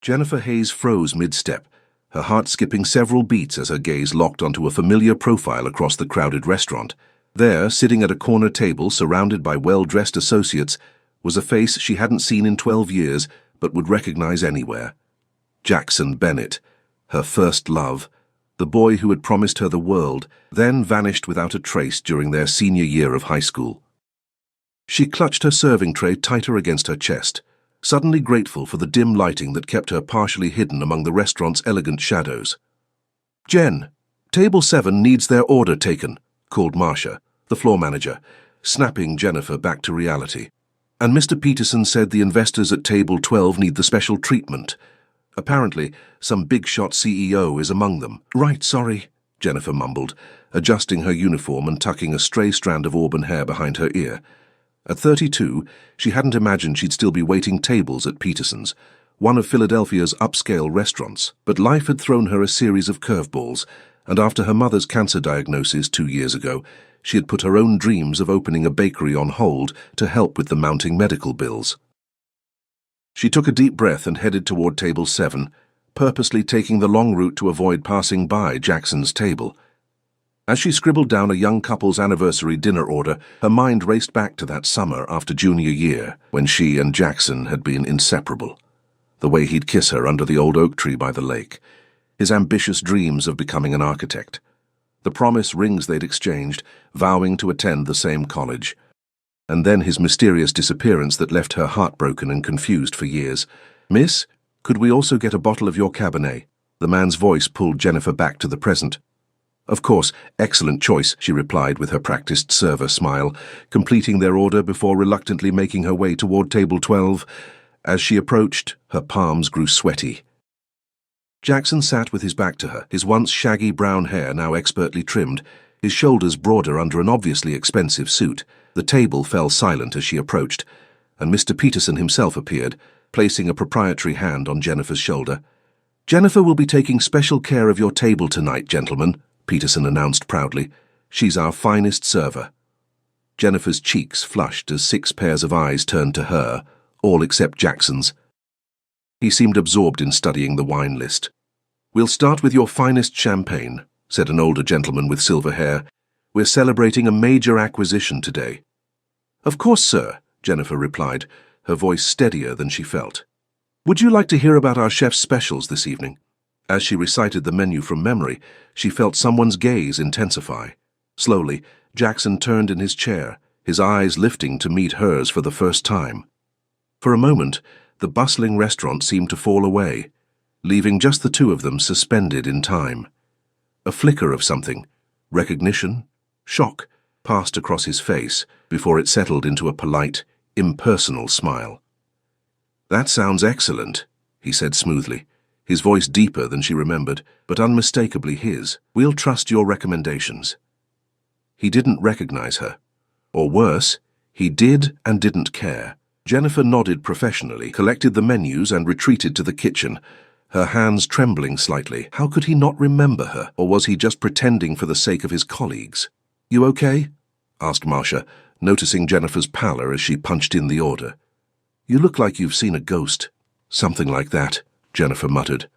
Jennifer Hayes froze mid-step, her heart skipping several beats as her gaze locked onto a familiar profile across the crowded restaurant. There, sitting at a corner table surrounded by well-dressed associates, was a face she hadn't seen in 12 years but would recognize anywhere. Jackson Bennett, her first love, the boy who had promised her the world, then vanished without a trace during their senior year of high school. She clutched her serving tray tighter against her chest, suddenly grateful for the dim lighting that kept her partially hidden among the restaurant's elegant shadows. "Jen, table 7 needs their order taken," called Marcia, the floor manager, snapping Jennifer back to reality. "And Mr. Peterson said the investors at table 12 need the special treatment. Apparently, some big-shot CEO is among them." "Right, sorry," Jennifer mumbled, adjusting her uniform and tucking a stray strand of auburn hair behind her ear. At 32, she hadn't imagined she'd still be waiting tables at Peterson's, one of Philadelphia's upscale restaurants, but life had thrown her a series of curveballs, and after her mother's cancer diagnosis 2 years ago, she had put her own dreams of opening a bakery on hold to help with the mounting medical bills. She took a deep breath and headed toward table 7, purposely taking the long route to avoid passing by Jackson's table. As she scribbled down a young couple's anniversary dinner order, her mind raced back to that summer after junior year, when she and Jackson had been inseparable. The way he'd kiss her under the old oak tree by the lake, his ambitious dreams of becoming an architect, the promise rings they'd exchanged, vowing to attend the same college, and then his mysterious disappearance that left her heartbroken and confused for years. "Miss, could we also get a bottle of your Cabernet?" The man's voice pulled Jennifer back to the present. "Of course, excellent choice," she replied with her practiced server smile, completing their order before reluctantly making her way toward table 12. As she approached, her palms grew sweaty. Jackson sat with his back to her, his once shaggy brown hair now expertly trimmed, his shoulders broader under an obviously expensive suit. The table fell silent as she approached, and Mr. Peterson himself appeared, placing a proprietary hand on Jennifer's shoulder. "Jennifer will be taking special care of your table tonight, gentlemen," Peterson announced proudly. "She's our finest server." Jennifer's cheeks flushed as 6 pairs of eyes turned to her, all except Jackson's. He seemed absorbed in studying the wine list. "We'll start with your finest champagne," said an older gentleman with silver hair. "We're celebrating a major acquisition today." "Of course, sir," Jennifer replied, her voice steadier than she felt. "Would you like to hear about our chef's specials this evening?" As she recited the menu from memory, she felt someone's gaze intensify. Slowly, Jackson turned in his chair, his eyes lifting to meet hers for the first time. For a moment, the bustling restaurant seemed to fall away, leaving just the two of them suspended in time. A flicker of something, recognition, shock, passed across his face before it settled into a polite, impersonal smile. "That sounds excellent," he said smoothly, his voice deeper than she remembered, but unmistakably his. "We'll trust your recommendations." He didn't recognize her. Or worse, he did and didn't care. Jennifer nodded professionally, collected the menus and retreated to the kitchen, her hands trembling slightly. How could he not remember her, or was he just pretending for the sake of his colleagues? "You okay?" asked Marcia, noticing Jennifer's pallor as she punched in the order. "You look like you've seen a ghost." "Something like that," Jennifer muttered.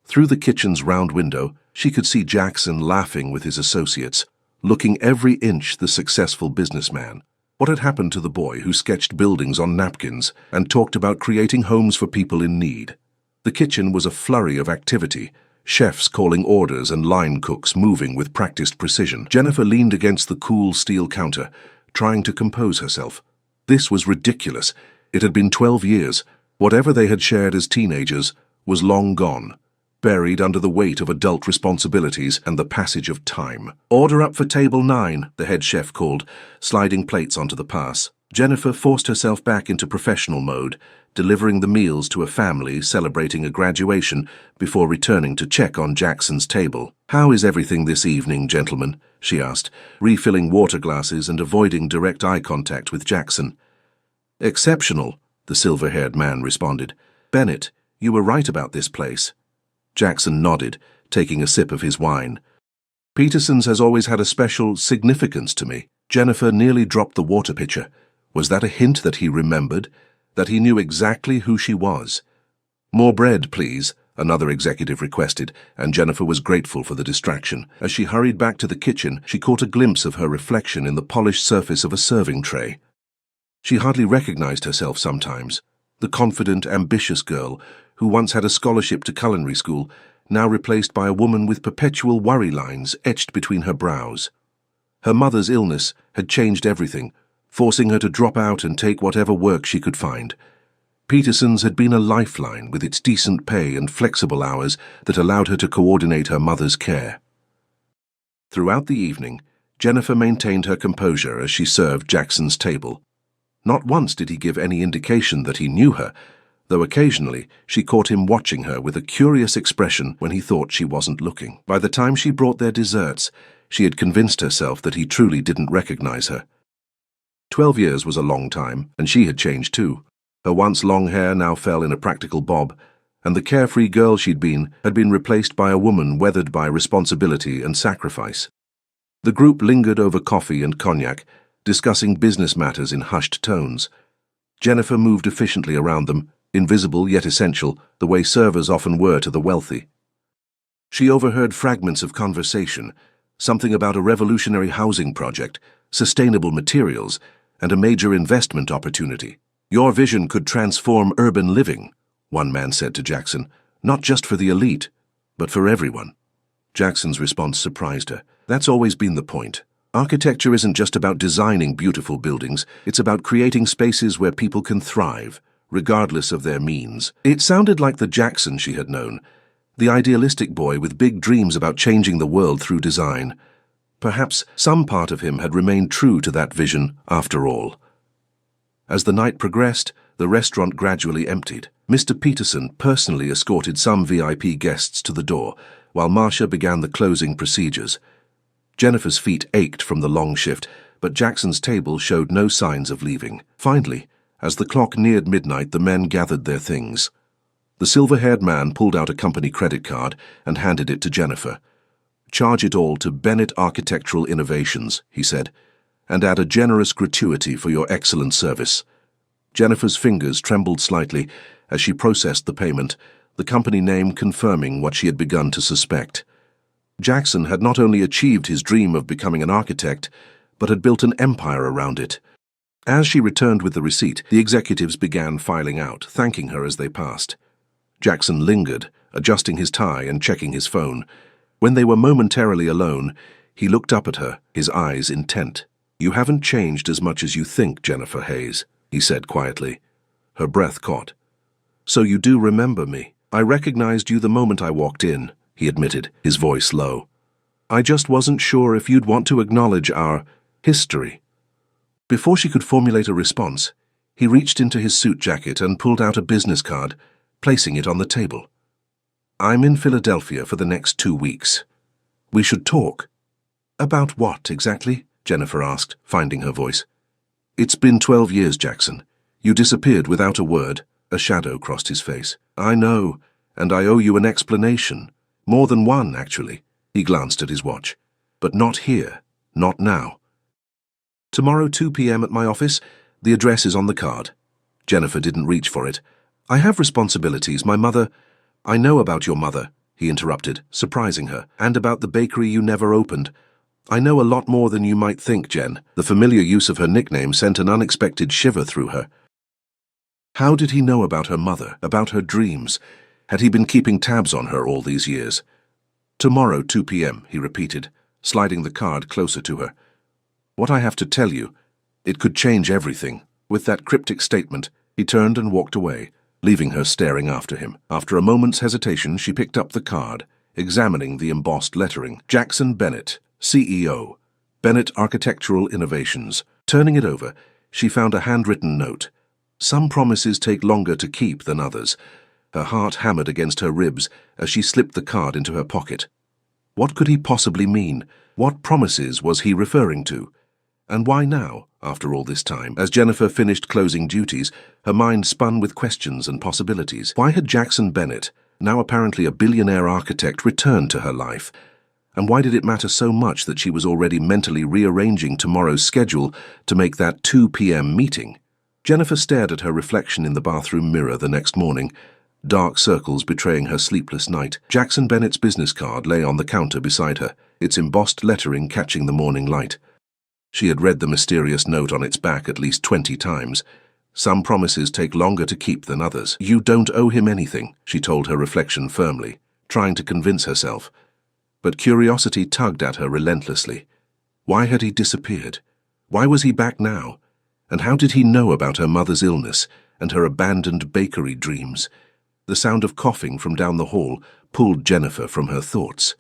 Through the kitchen's round window, she could see Jackson laughing with his associates, looking every inch the successful businessman. What had happened to the boy who sketched buildings on napkins and talked about creating homes for people in need? The kitchen was a flurry of activity, chefs calling orders and line cooks moving with practiced precision. Jennifer leaned against the cool steel counter, trying to compose herself. This was ridiculous. It had been 12 years. Whatever they had shared as teenagers was long gone, buried under the weight of adult responsibilities and the passage of time. "Order up for table 9, the head chef called, sliding plates onto the pass. Jennifer forced herself back into professional mode, delivering the meals to a family celebrating a graduation before returning to check on Jackson's table. "How is everything this evening, gentlemen?" she asked, refilling water glasses and avoiding direct eye contact with Jackson. "Exceptional," the silver-haired man responded. "Bennett, you were right about this place." Jackson nodded, taking a sip of his wine. "Peterson's has always had a special significance to me." Jennifer nearly dropped the water pitcher. Was that a hint that he remembered, that he knew exactly who she was? "More bread, please," another executive requested, and Jennifer was grateful for the distraction. As she hurried back to the kitchen, she caught a glimpse of her reflection in the polished surface of a serving tray. She hardly recognized herself sometimes. The confident, ambitious girl, who once had a scholarship to culinary school, now replaced by a woman with perpetual worry lines etched between her brows. Her mother's illness had changed everything, forcing her to drop out and take whatever work she could find. Peterson's had been a lifeline with its decent pay and flexible hours that allowed her to coordinate her mother's care. Throughout the evening, Jennifer maintained her composure as she served Jackson's table. Not once did he give any indication that he knew her, though occasionally she caught him watching her with a curious expression when he thought she wasn't looking. By the time she brought their desserts, she had convinced herself that he truly didn't recognize her. 12 years was a long time, and she had changed too. Her once long hair now fell in a practical bob, and the carefree girl she'd been had been replaced by a woman weathered by responsibility and sacrifice. The group lingered over coffee and cognac, discussing business matters in hushed tones. Jennifer moved efficiently around them, invisible yet essential, the way servers often were to the wealthy. She overheard fragments of conversation, something about a revolutionary housing project, sustainable materials, and a major investment opportunity. "Your vision could transform urban living," one man said to Jackson, "not just for the elite, but for everyone." Jackson's response surprised her. "That's always been the point. Architecture isn't just about designing beautiful buildings, it's about creating spaces where people can thrive, regardless of their means." It sounded like the Jackson she had known, the idealistic boy with big dreams about changing the world through design. Perhaps some part of him had remained true to that vision after all. As the night progressed, the restaurant gradually emptied. Mr. Peterson personally escorted some VIP guests to the door, while Marcia began the closing procedures. Jennifer's feet ached from the long shift, but Jackson's table showed no signs of leaving. Finally, as the clock neared midnight, the men gathered their things. The silver-haired man pulled out a company credit card and handed it to Jennifer. "Charge it all to Bennett Architectural Innovations," he said, "and add a generous gratuity for your excellent service." Jennifer's fingers trembled slightly as she processed the payment, the company name confirming what she had begun to suspect. Jackson had not only achieved his dream of becoming an architect, but had built an empire around it. As she returned with the receipt, the executives began filing out, thanking her as they passed. Jackson lingered, adjusting his tie and checking his phone. When they were momentarily alone, he looked up at her, his eyes intent. "You haven't changed as much as you think, Jennifer Hayes," he said quietly. Her breath caught. "So you do remember me. I recognized you the moment I walked in," he admitted, his voice low. "I just wasn't sure if you'd want to acknowledge our history." Before she could formulate a response, he reached into his suit jacket and pulled out a business card, placing it on the table. "I'm in Philadelphia for the next 2 weeks. We should talk." "About what, exactly?" Jennifer asked, finding her voice. "It's been 12 years, Jackson. You disappeared without a word." A shadow crossed his face. "I know, and I owe you an explanation. More than one, actually." He glanced at his watch. "But not here. Not now." "Tomorrow 2 p.m. at my office. The address is on the card." Jennifer didn't reach for it. "I have responsibilities. My mother—" "I know about your mother," he interrupted, surprising her, "and about the bakery you never opened. I know a lot more than you might think, Jen." The familiar use of her nickname sent an unexpected shiver through her. How did he know about her mother, about her dreams? Had he been keeping tabs on her all these years? "Tomorrow 2 p.m., he repeated, sliding the card closer to her. "What I have to tell you, it could change everything." With that cryptic statement, he turned and walked away, leaving her staring after him. After a moment's hesitation, she picked up the card, examining the embossed lettering. Jackson Bennett, CEO, Bennett Architectural Innovations. Turning it over, she found a handwritten note. Some promises take longer to keep than others. Her heart hammered against her ribs as she slipped the card into her pocket. What could he possibly mean? What promises was he referring to? And why now, after all this time? As Jennifer finished closing duties, her mind spun with questions and possibilities. Why had Jackson Bennett, now apparently a billionaire architect, returned to her life? And why did it matter so much that she was already mentally rearranging tomorrow's schedule to make that 2 p.m. meeting? Jennifer stared at her reflection in the bathroom mirror the next morning, dark circles betraying her sleepless night. Jackson Bennett's business card lay on the counter beside her, its embossed lettering catching the morning light. She had read the mysterious note on its back at least 20 times. Some promises take longer to keep than others. "You don't owe him anything," she told her reflection firmly, trying to convince herself. But curiosity tugged at her relentlessly. Why had he disappeared? Why was he back now? And how did he know about her mother's illness and her abandoned bakery dreams? The sound of coughing from down the hall pulled Jennifer from her thoughts.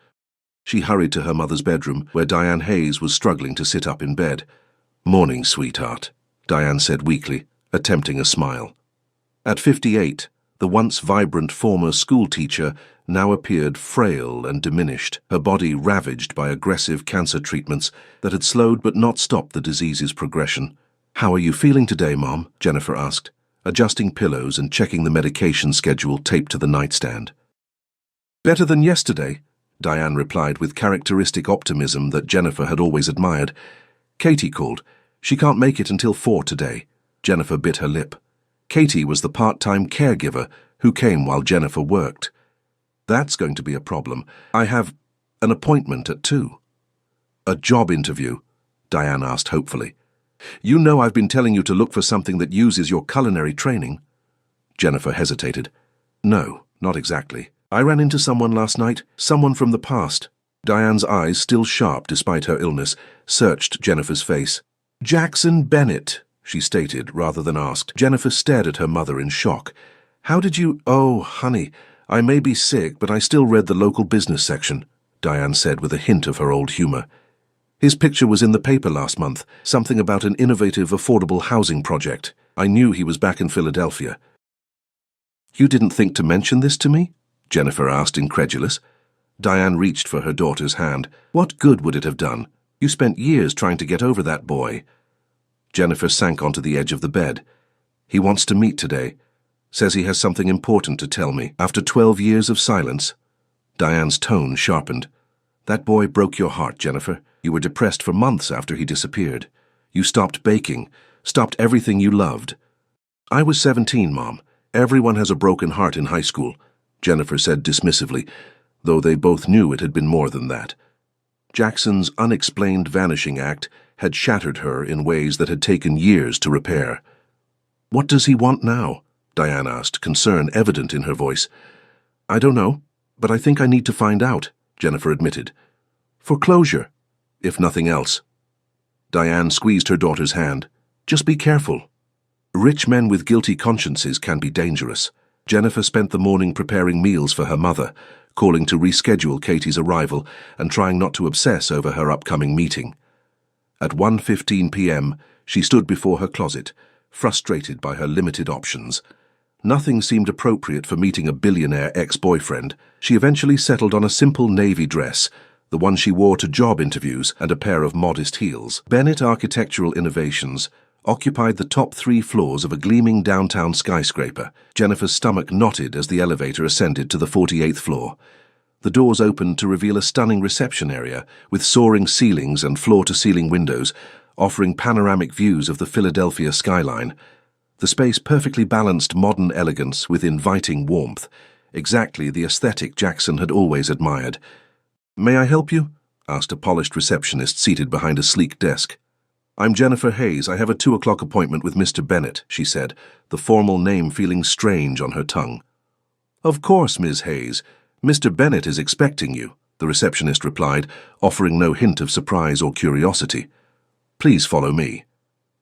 She hurried to her mother's bedroom, where Diane Hayes was struggling to sit up in bed. "Morning, sweetheart," Diane said weakly, attempting a smile. At 58, the once vibrant former schoolteacher now appeared frail and diminished, her body ravaged by aggressive cancer treatments that had slowed but not stopped the disease's progression. "How are you feeling today, Mom?" Jennifer asked, adjusting pillows and checking the medication schedule taped to the nightstand. "Better than yesterday," Diane replied with characteristic optimism that Jennifer had always admired. "Katie called. She can't make it until 4 today." Jennifer bit her lip. Katie was the part-time caregiver who came while Jennifer worked. "That's going to be a problem. I have an appointment at 2. "A job interview?" Diane asked hopefully. "You know I've been telling you to look for something that uses your culinary training." Jennifer hesitated. "No, not exactly. I ran into someone last night, someone from the past." Diane's eyes, still sharp despite her illness, searched Jennifer's face. "Jackson Bennett," she stated rather than asked. Jennifer stared at her mother in shock. "How did you—" "Oh, honey, I may be sick, but I still read the local business section," Diane said with a hint of her old humor. "His picture was in the paper last month, something about an innovative, affordable housing project. I knew he was back in Philadelphia." "You didn't think to mention this to me?" Jennifer asked, incredulous. Diane reached for her daughter's hand. "What good would it have done? You spent years trying to get over that boy." Jennifer sank onto the edge of the bed. "He wants to meet today. Says he has something important to tell me. After 12 years of silence." Diane's tone sharpened. "That boy broke your heart, Jennifer. You were depressed for months after he disappeared. You stopped baking, stopped everything you loved." "I was 17, Mom. Everyone has a broken heart in high school," Jennifer said dismissively, though they both knew it had been more than that. Jackson's unexplained vanishing act had shattered her in ways that had taken years to repair. "What does he want now?" Diane asked, concern evident in her voice. "I don't know, but I think I need to find out," Jennifer admitted. "For closure, if nothing else." Diane squeezed her daughter's hand. "Just be careful. Rich men with guilty consciences can be dangerous." Jennifer spent the morning preparing meals for her mother, calling to reschedule Katie's arrival and trying not to obsess over her upcoming meeting. At 1:15 p.m., she stood before her closet, frustrated by her limited options. Nothing seemed appropriate for meeting a billionaire ex-boyfriend. She eventually settled on a simple navy dress, the one she wore to job interviews, and a pair of modest heels. Bennett Architectural Innovations occupied the top 3 floors of a gleaming downtown skyscraper. Jennifer's stomach knotted as the elevator ascended to the 48th floor. The doors opened to reveal a stunning reception area with soaring ceilings and floor-to-ceiling windows, offering panoramic views of the Philadelphia skyline. The space perfectly balanced modern elegance with inviting warmth, exactly the aesthetic Jackson had always admired. "May I help you?" asked a polished receptionist seated behind a sleek desk. "I'm Jennifer Hayes. I have a 2 o'clock appointment with Mr. Bennett," she said, the formal name feeling strange on her tongue. "Of course, Ms. Hayes. Mr. Bennett is expecting you," the receptionist replied, offering no hint of surprise or curiosity. "Please follow me."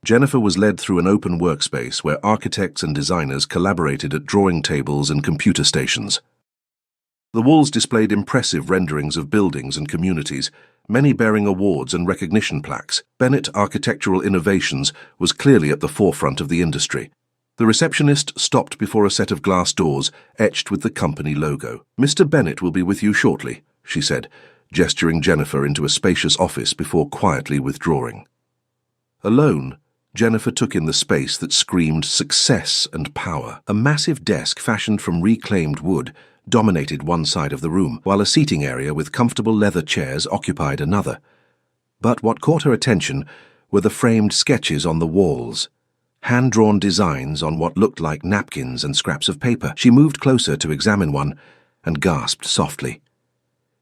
Jennifer was led through an open workspace where architects and designers collaborated at drawing tables and computer stations. The walls displayed impressive renderings of buildings and communities, many bearing awards and recognition plaques. Bennett Architectural Innovations was clearly at the forefront of the industry. The receptionist stopped before a set of glass doors etched with the company logo. "Mr. Bennett will be with you shortly," she said, gesturing Jennifer into a spacious office before quietly withdrawing. Alone, Jennifer took in the space that screamed success and power. A massive desk fashioned from reclaimed wood dominated one side of the room, while a seating area with comfortable leather chairs occupied another. But what caught her attention were the framed sketches on the walls. hand-drawn designs on what looked like napkins and scraps of paper. She moved closer to examine one and gasped softly.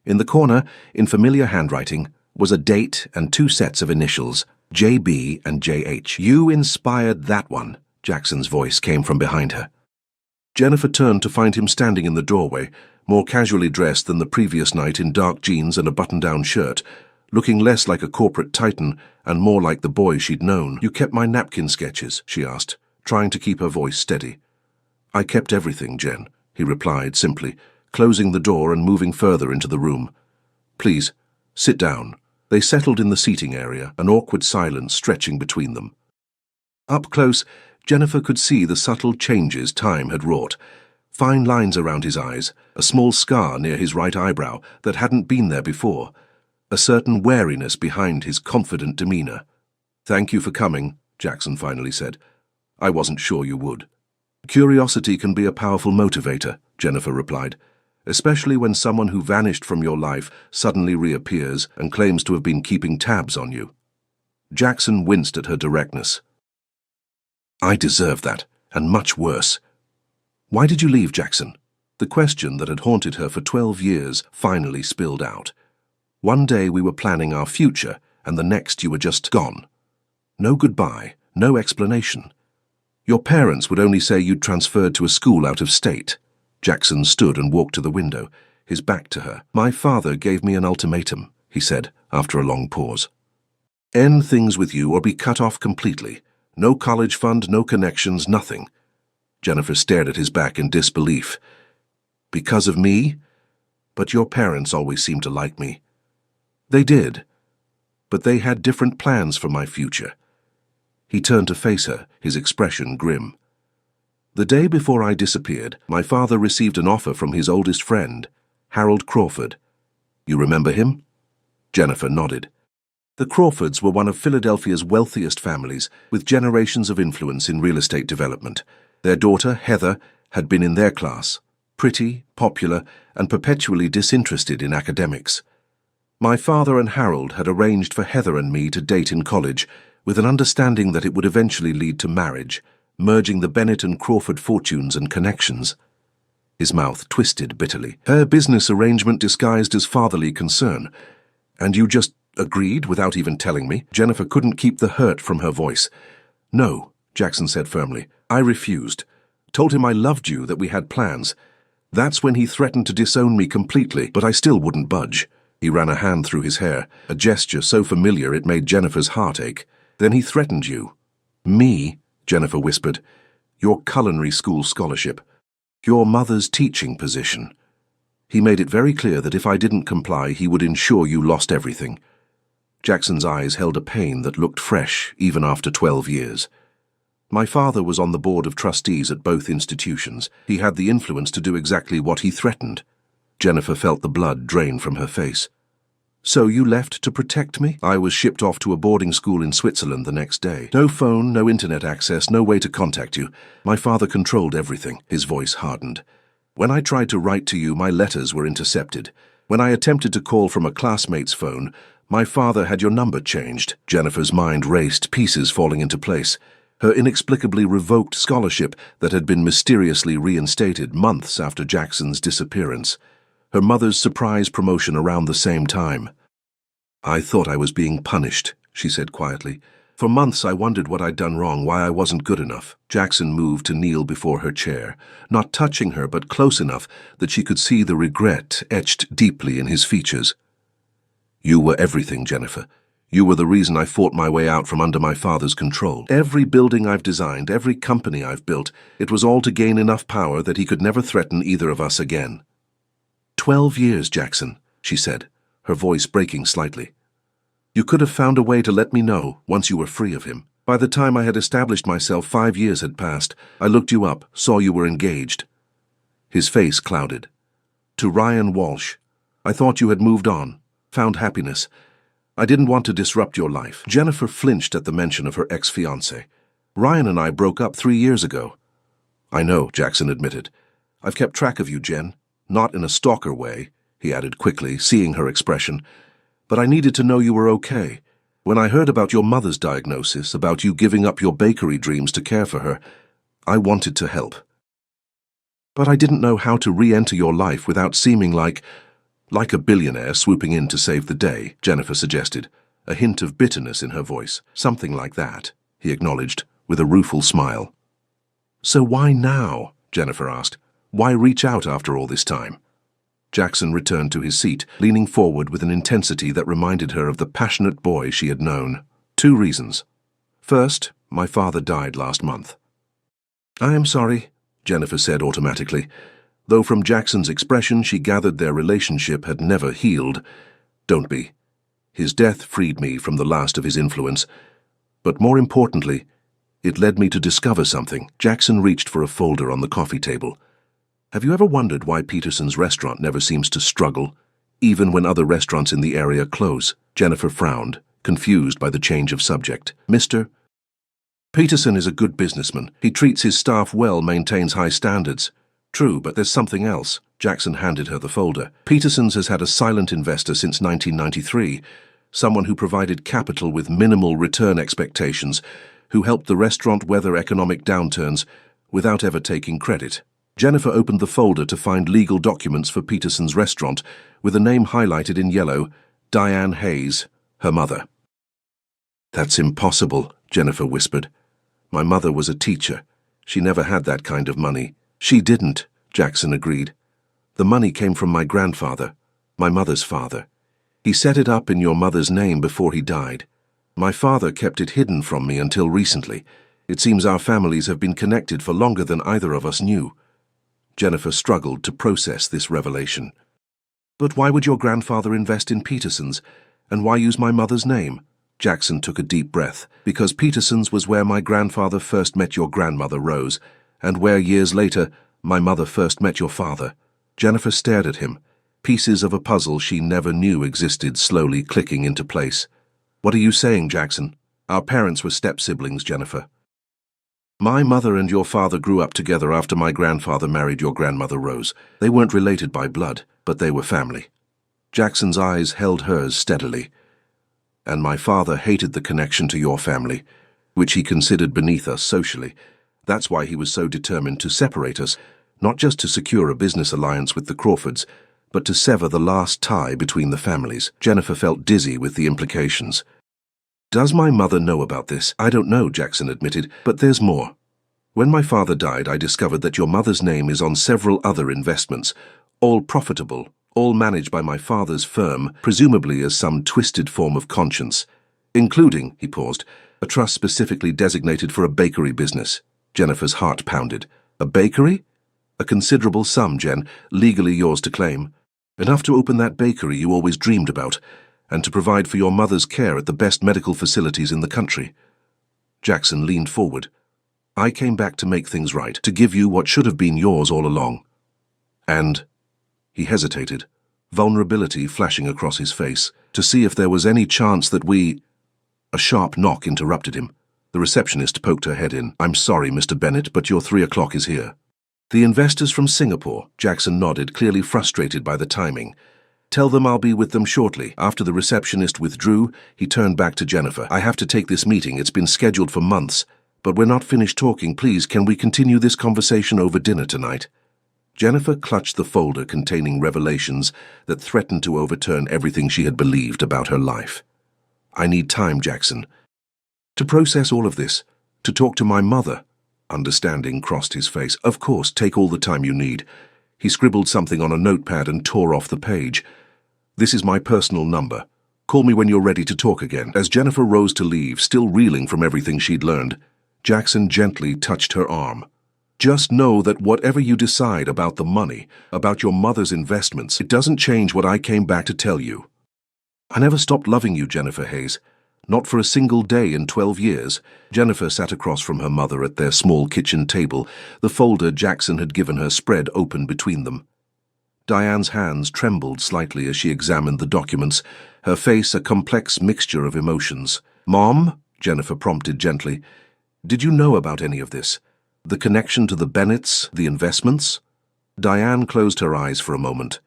In the corner, in familiar handwriting, was a date and 2 sets of initials, JB and JH. "You inspired that one," Jackson's voice came from behind her. Jennifer turned to find him standing in the doorway, more casually dressed than the previous night in dark jeans and a button-down shirt, looking less like a corporate titan and more like the boy she'd known. "You kept my napkin sketches?" she asked, trying to keep her voice steady. "I kept everything, Jen," he replied simply, closing the door and moving further into the room. "Please, sit down." They settled in the seating area, an awkward silence stretching between them. Up close, Jennifer could see the subtle changes time had wrought. Fine lines around his eyes, a small scar near his right eyebrow that hadn't been there before, a certain wariness behind his confident demeanor. "Thank you for coming," Jackson finally said. "I wasn't sure you would." "Curiosity can be a powerful motivator," Jennifer replied, "especially when someone who vanished from your life suddenly reappears and claims to have been keeping tabs on you." Jackson winced at her directness. "I deserve that, and much worse." "Why did you leave, Jackson?" The question that had haunted her for 12 years finally spilled out. "One day we were planning our future, and the next you were just gone. No goodbye, no explanation. Your parents would only say you'd transferred to a school out of state." Jackson stood and walked to the window, his back to her. "My father gave me an ultimatum," he said, after a long pause. "End things with you or be cut off completely. No college fund, no connections, nothing." Jennifer stared at his back in disbelief. "Because of me? But your parents always seemed to like me." "They did, but they had different plans for my future." He turned to face her, his expression grim. "The day before I disappeared, my father received an offer from his oldest friend, Harold Crawford. You remember him?" Jennifer nodded. The Crawfords were one of Philadelphia's wealthiest families, with generations of influence in real estate development. Their daughter, Heather, had been in their class, pretty, popular, and perpetually disinterested in academics. My father and Harold had arranged for Heather and me to date in college, with an understanding that it would eventually lead to marriage, merging the Bennett and Crawford fortunes and connections. His mouth twisted bitterly. "Her business arrangement disguised as fatherly concern. And you just agreed without even telling me?" Jennifer couldn't keep the hurt from her voice. "No," Jackson said firmly. "I refused. Told him I loved you, that we had plans. That's when he threatened to disown me completely, but I still wouldn't budge." He ran a hand through his hair, a gesture so familiar it made Jennifer's heart ache. "Then he threatened you." "Me?" Jennifer whispered. "Your culinary school scholarship. Your mother's teaching position. He made it very clear that if I didn't comply, he would ensure you lost everything." Jackson's eyes held a pain that looked fresh even after 12 years. "My father was on the board of trustees at both institutions. He had the influence to do exactly what he threatened." Jennifer felt the blood drain from her face. "So you left to protect me?" "I was shipped off to a boarding school in Switzerland the next day. No phone, no internet access, no way to contact you. My father controlled everything." His voice hardened. "When I tried to write to you, my letters were intercepted. When I attempted to call from a classmate's phone, my father had your number changed." Jennifer's mind raced, pieces falling into place. Her inexplicably revoked scholarship that had been mysteriously reinstated months after Jackson's disappearance. Her mother's surprise promotion around the same time. "I thought I was being punished," she said quietly. "For months I wondered what I'd done wrong, why I wasn't good enough." Jackson moved to kneel before her chair, not touching her but close enough that she could see the regret etched deeply in his features. "You were everything, Jennifer. You were the reason I fought my way out from under my father's control. Every building I've designed, every company I've built, it was all to gain enough power that he could never threaten either of us again." 12 years, Jackson," she said, her voice breaking slightly. "You could have found a way to let me know once you were free of him. By the time I had established myself, 5 years had passed. I looked you up, saw you were engaged." His face clouded. "To Ryan Walsh. I thought you had moved on, found happiness. I didn't want to disrupt your life." Jennifer flinched at the mention of her ex-fiancé. "Ryan and I broke up 3 years ago." "I know," Jackson admitted. "I've kept track of you, Jen. Not in a stalker way," he added quickly, seeing her expression. "But I needed to know you were okay. When I heard about your mother's diagnosis, about you giving up your bakery dreams to care for her, I wanted to help. But I didn't know how to re-enter your life without seeming like a billionaire swooping in to save the day, Jennifer suggested, a hint of bitterness in her voice. Something like that, he acknowledged, with a rueful smile. So why now? Jennifer asked. Why reach out after all this time? Jackson returned to his seat, leaning forward with an intensity that reminded her of the passionate boy she had known. 2 reasons. First, my father died last month. I am sorry, Jennifer said automatically, though from Jackson's expression she gathered their relationship had never healed. Don't be. His death freed me from the last of his influence. But more importantly, it led me to discover something. Jackson reached for a folder on the coffee table. Have you ever wondered why Peterson's restaurant never seems to struggle, even when other restaurants in the area close? Jennifer frowned, confused by the change of subject. Mr. Peterson is a good businessman. He treats his staff well, maintains high standards. True, but there's something else. Jackson handed her the folder. Peterson's has had a silent investor since 1993, someone who provided capital with minimal return expectations, who helped the restaurant weather economic downturns without ever taking credit. Jennifer opened the folder to find legal documents for Peterson's restaurant, with a name highlighted in yellow, Diane Hayes, her mother. That's impossible, Jennifer whispered. My mother was a teacher. She never had that kind of money. She didn't, Jackson agreed. The money came from my grandfather, my mother's father. He set it up in your mother's name before he died. My father kept it hidden from me until recently. It seems our families have been connected for longer than either of us knew. Jennifer struggled to process this revelation. But why would your grandfather invest in Peterson's, and why use my mother's name? Jackson took a deep breath. Because Peterson's was where my grandfather first met your grandmother, Rose, and where years later my mother first met your father. Jennifer stared at him, pieces of a puzzle she never knew existed slowly clicking into place. What are you saying, Jackson? Our parents were step-siblings, Jennifer. My mother and your father grew up together after my grandfather married your grandmother, Rose. They weren't related by blood, but they were family. Jackson's eyes held hers steadily. And my father hated the connection to your family, which he considered beneath us socially. That's why he was so determined to separate us, not just to secure a business alliance with the Crawfords, but to sever the last tie between the families. Jennifer felt dizzy with the implications. Does my mother know about this? I don't know, Jackson admitted, but there's more. When my father died, I discovered that your mother's name is on several other investments, all profitable, all managed by my father's firm, presumably as some twisted form of conscience, including, he paused, a trust specifically designated for a bakery business. Jennifer's heart pounded. A bakery? A considerable sum, Jen, legally yours to claim. Enough to open that bakery you always dreamed about, and to provide for your mother's care at the best medical facilities in the country. Jackson leaned forward. I came back to make things right, to give you what should have been yours all along. And, he hesitated, vulnerability flashing across his face, to see if there was any chance that we... A sharp knock interrupted him. The receptionist poked her head in. I'm sorry, Mr. Bennett, but your 3 o'clock is here. The investors from Singapore, Jackson nodded, clearly frustrated by the timing. Tell them I'll be with them shortly. After the receptionist withdrew, he turned back to Jennifer. I have to take this meeting. It's been scheduled for months. But we're not finished talking. Please, can we continue this conversation over dinner tonight? Jennifer clutched the folder containing revelations that threatened to overturn everything she had believed about her life. I need time, Jackson. To process all of this. To talk to my mother. Understanding crossed his face. Of course, take all the time you need. He scribbled something on a notepad and tore off the page. This is my personal number. Call me when you're ready to talk again. As Jennifer rose to leave, still reeling from everything she'd learned, Jackson gently touched her arm. Just know that whatever you decide about the money, about your mother's investments, it doesn't change what I came back to tell you. I never stopped loving you, Jennifer Hayes. Not for a single day in 12 years. Jennifer sat across from her mother at their small kitchen table, the folder Jackson had given her spread open between them. Diane's hands trembled slightly as she examined the documents, her face a complex mixture of emotions. Mom, Jennifer prompted gently, did you know about any of this? The connection to the Bennetts, the investments? Diane closed her eyes for a moment.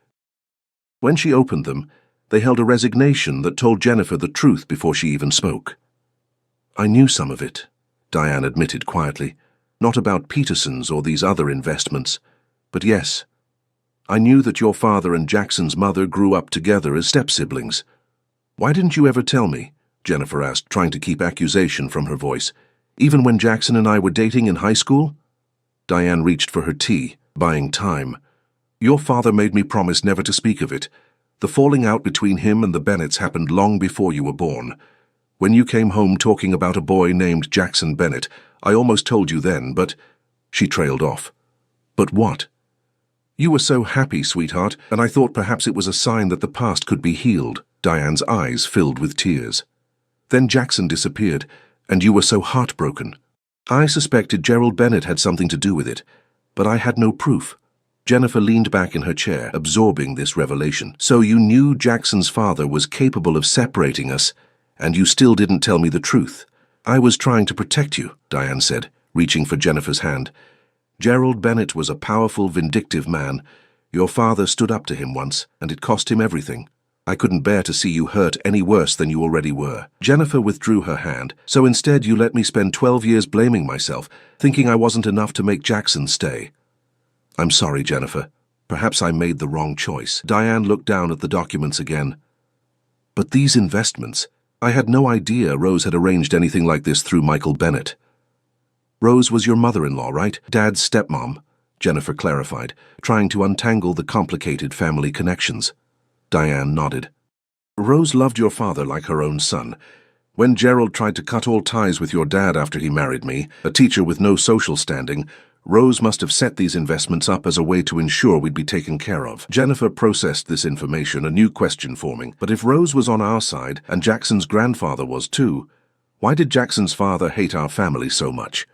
When she opened them, They held a resignation that told Jennifer the truth before she even spoke. "I knew some of it," Diane admitted quietly. "Not about Peterson's or these other investments. But yes, I knew that your father and Jackson's mother grew up together as step-siblings." "Why didn't you ever tell me?" Jennifer asked, trying to keep accusation from her voice. "Even when Jackson and I were dating in high school?" Diane reached for her tea, buying time. "Your father made me promise never to speak of it. The falling out between him and the Bennetts happened long before you were born. When you came home talking about a boy named Jackson Bennett, I almost told you then, but—" She trailed off. "But what?" "You were so happy, sweetheart, and I thought perhaps it was a sign that the past could be healed." Diane's eyes filled with tears. "Then Jackson disappeared, and you were so heartbroken. I suspected Gerald Bennett had something to do with it, but I had no proof." Jennifer leaned back in her chair, absorbing this revelation. "So you knew Jackson's father was capable of separating us, and you still didn't tell me the truth." "I was trying to protect you," Diane said, reaching for Jennifer's hand. "Gerald Bennett was a powerful, vindictive man. Your father stood up to him once, and it cost him everything. I couldn't bear to see you hurt any worse than you already were." Jennifer withdrew her hand. "So instead you let me spend 12 years blaming myself, thinking I wasn't enough to make Jackson stay." "I'm sorry, Jennifer. Perhaps I made the wrong choice." Diane looked down at the documents again. "But these investments, I had no idea Rose had arranged anything like this through Michael Bennett." "Rose was your mother-in-law, right? Dad's stepmom," Jennifer clarified, trying to untangle the complicated family connections. Diane nodded. "Rose loved your father like her own son. When Gerald tried to cut all ties with your dad after he married me, a teacher with no social standing, Rose must have set these investments up as a way to ensure we'd be taken care of." Jennifer processed this information, a new question forming. But if Rose was on our side, and Jackson's grandfather was too, why did Jackson's father hate our family so much?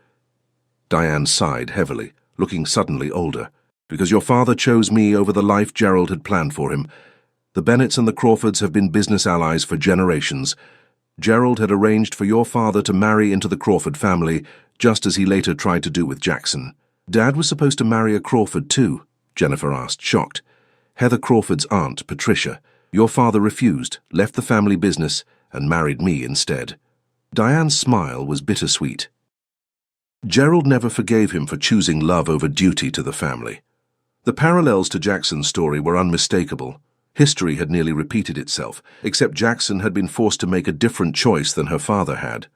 Diane sighed heavily, looking suddenly older. "Because your father chose me over the life Gerald had planned for him. The Bennetts and the Crawfords have been business allies for generations. Gerald had arranged for your father to marry into the Crawford family, just as he later tried to do with Jackson." "Dad was supposed to marry a Crawford too?" Jennifer asked, shocked. "Heather Crawford's aunt, Patricia. Your father refused, left the family business, and married me instead." Diane's smile was bittersweet. Gerald never forgave him for choosing love over duty to the family. The parallels to Jackson's story were unmistakable. History had nearly repeated itself, except Jackson had been forced to make a different choice than her father had.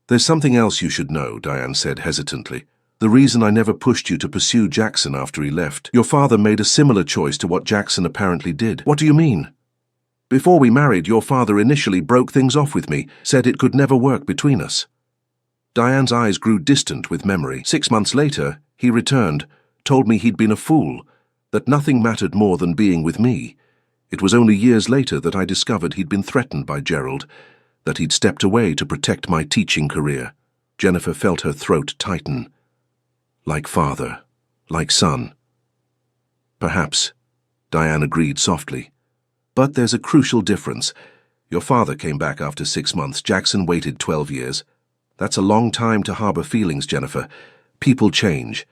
"There's something else you should know," Diane said hesitantly. "The reason I never pushed you to pursue Jackson after he left. Your father made a similar choice to what Jackson apparently did." "What do you mean?" "Before we married, your father initially broke things off with me, said it could never work between us." Diane's eyes grew distant with memory. 6 months later, he returned, told me he'd been a fool, that nothing mattered more than being with me. It was only years later that I discovered he'd been threatened by Gerald, that he'd stepped away to protect my teaching career." Jennifer felt her throat tighten. "Like father, like son." "Perhaps," Diane agreed softly. "But there's a crucial difference. Your father came back after 6 months. Jackson waited 12 years. That's a long time to harbor feelings, Jennifer. People change.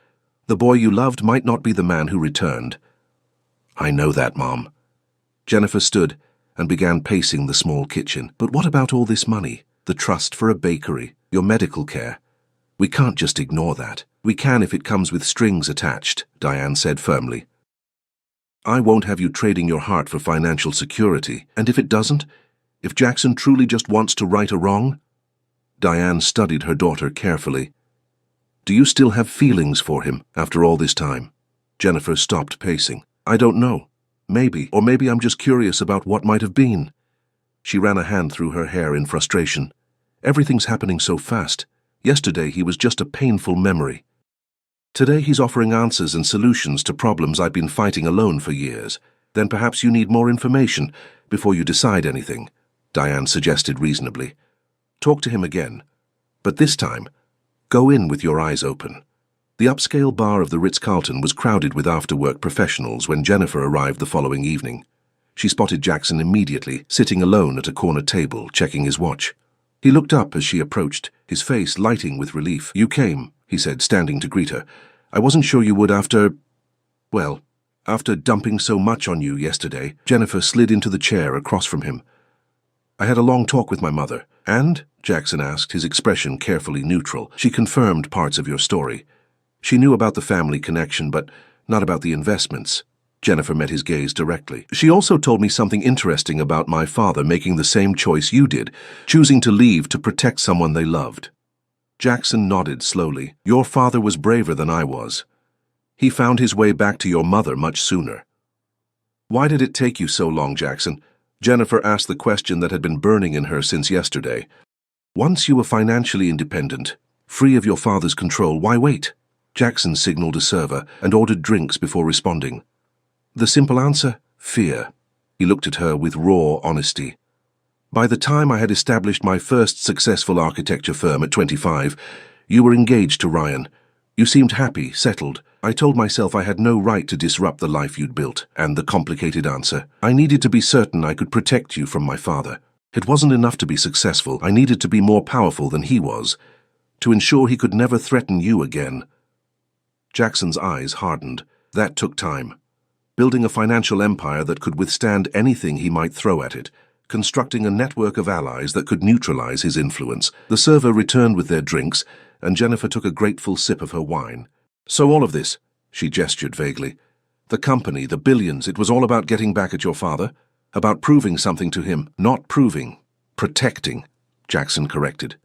The boy you loved might not be the man who returned." "I know that, Mom." Jennifer stood and began pacing the small kitchen. "But what about all this money? The trust for a bakery, your medical care? We can't just ignore that." "We can if it comes with strings attached," Diane said firmly. "I won't have you trading your heart for financial security. And if it doesn't? If Jackson truly just wants to right a wrong?" Diane studied her daughter carefully. "Do you still have feelings for him after all this time?" Jennifer stopped pacing. "I don't know. Maybe, or maybe I'm just curious about what might have been." She ran a hand through her hair in frustration. "Everything's happening so fast. Yesterday he was just a painful memory. Today he's offering answers and solutions to problems I've been fighting alone for years. Then perhaps you need more information before you decide anything," Diane suggested reasonably. "Talk to him again. But this time, go in with your eyes open." The upscale bar of the Ritz-Carlton was crowded with after-work professionals when Jennifer arrived the following evening. She spotted Jackson immediately, sitting alone at a corner table, checking his watch. He looked up as she approached, his face lighting with relief. "You came," he said, standing to greet her. "I wasn't sure you would after After dumping so much on you yesterday, Jennifer slid into the chair across from him. I had a long talk with my mother. And? Jackson asked, his expression carefully neutral. She confirmed parts of your story. She knew about the family connection, but not about the investments. Jennifer met his gaze directly. She also told me something interesting about my father making the same choice you did, choosing to leave to protect someone they loved. Jackson nodded slowly. Your father was braver than I was. He found his way back to your mother much sooner. Why did it take you so long, Jackson? Jennifer asked the question that had been burning in her since yesterday. Once you were financially independent, free of your father's control, why wait? Jackson signaled a server and ordered drinks before responding. The simple answer? Fear. He looked at her with raw honesty. By the time I had established my first successful architecture firm at 25, you were engaged to Ryan. You seemed happy, settled. I told myself I had no right to disrupt the life you'd built. And the complicated answer? I needed to be certain I could protect you from my father. It wasn't enough to be successful. I needed to be more powerful than he was, to ensure he could never threaten you again. Jackson's eyes hardened. That took time. Building a financial empire that could withstand anything he might throw at it, constructing a network of allies that could neutralize his influence. The server returned with their drinks, and Jennifer took a grateful sip of her wine. So all of this, she gestured vaguely. The company, the billions, it was all about getting back at your father? About proving something to him? Not proving. Protecting, Jackson corrected.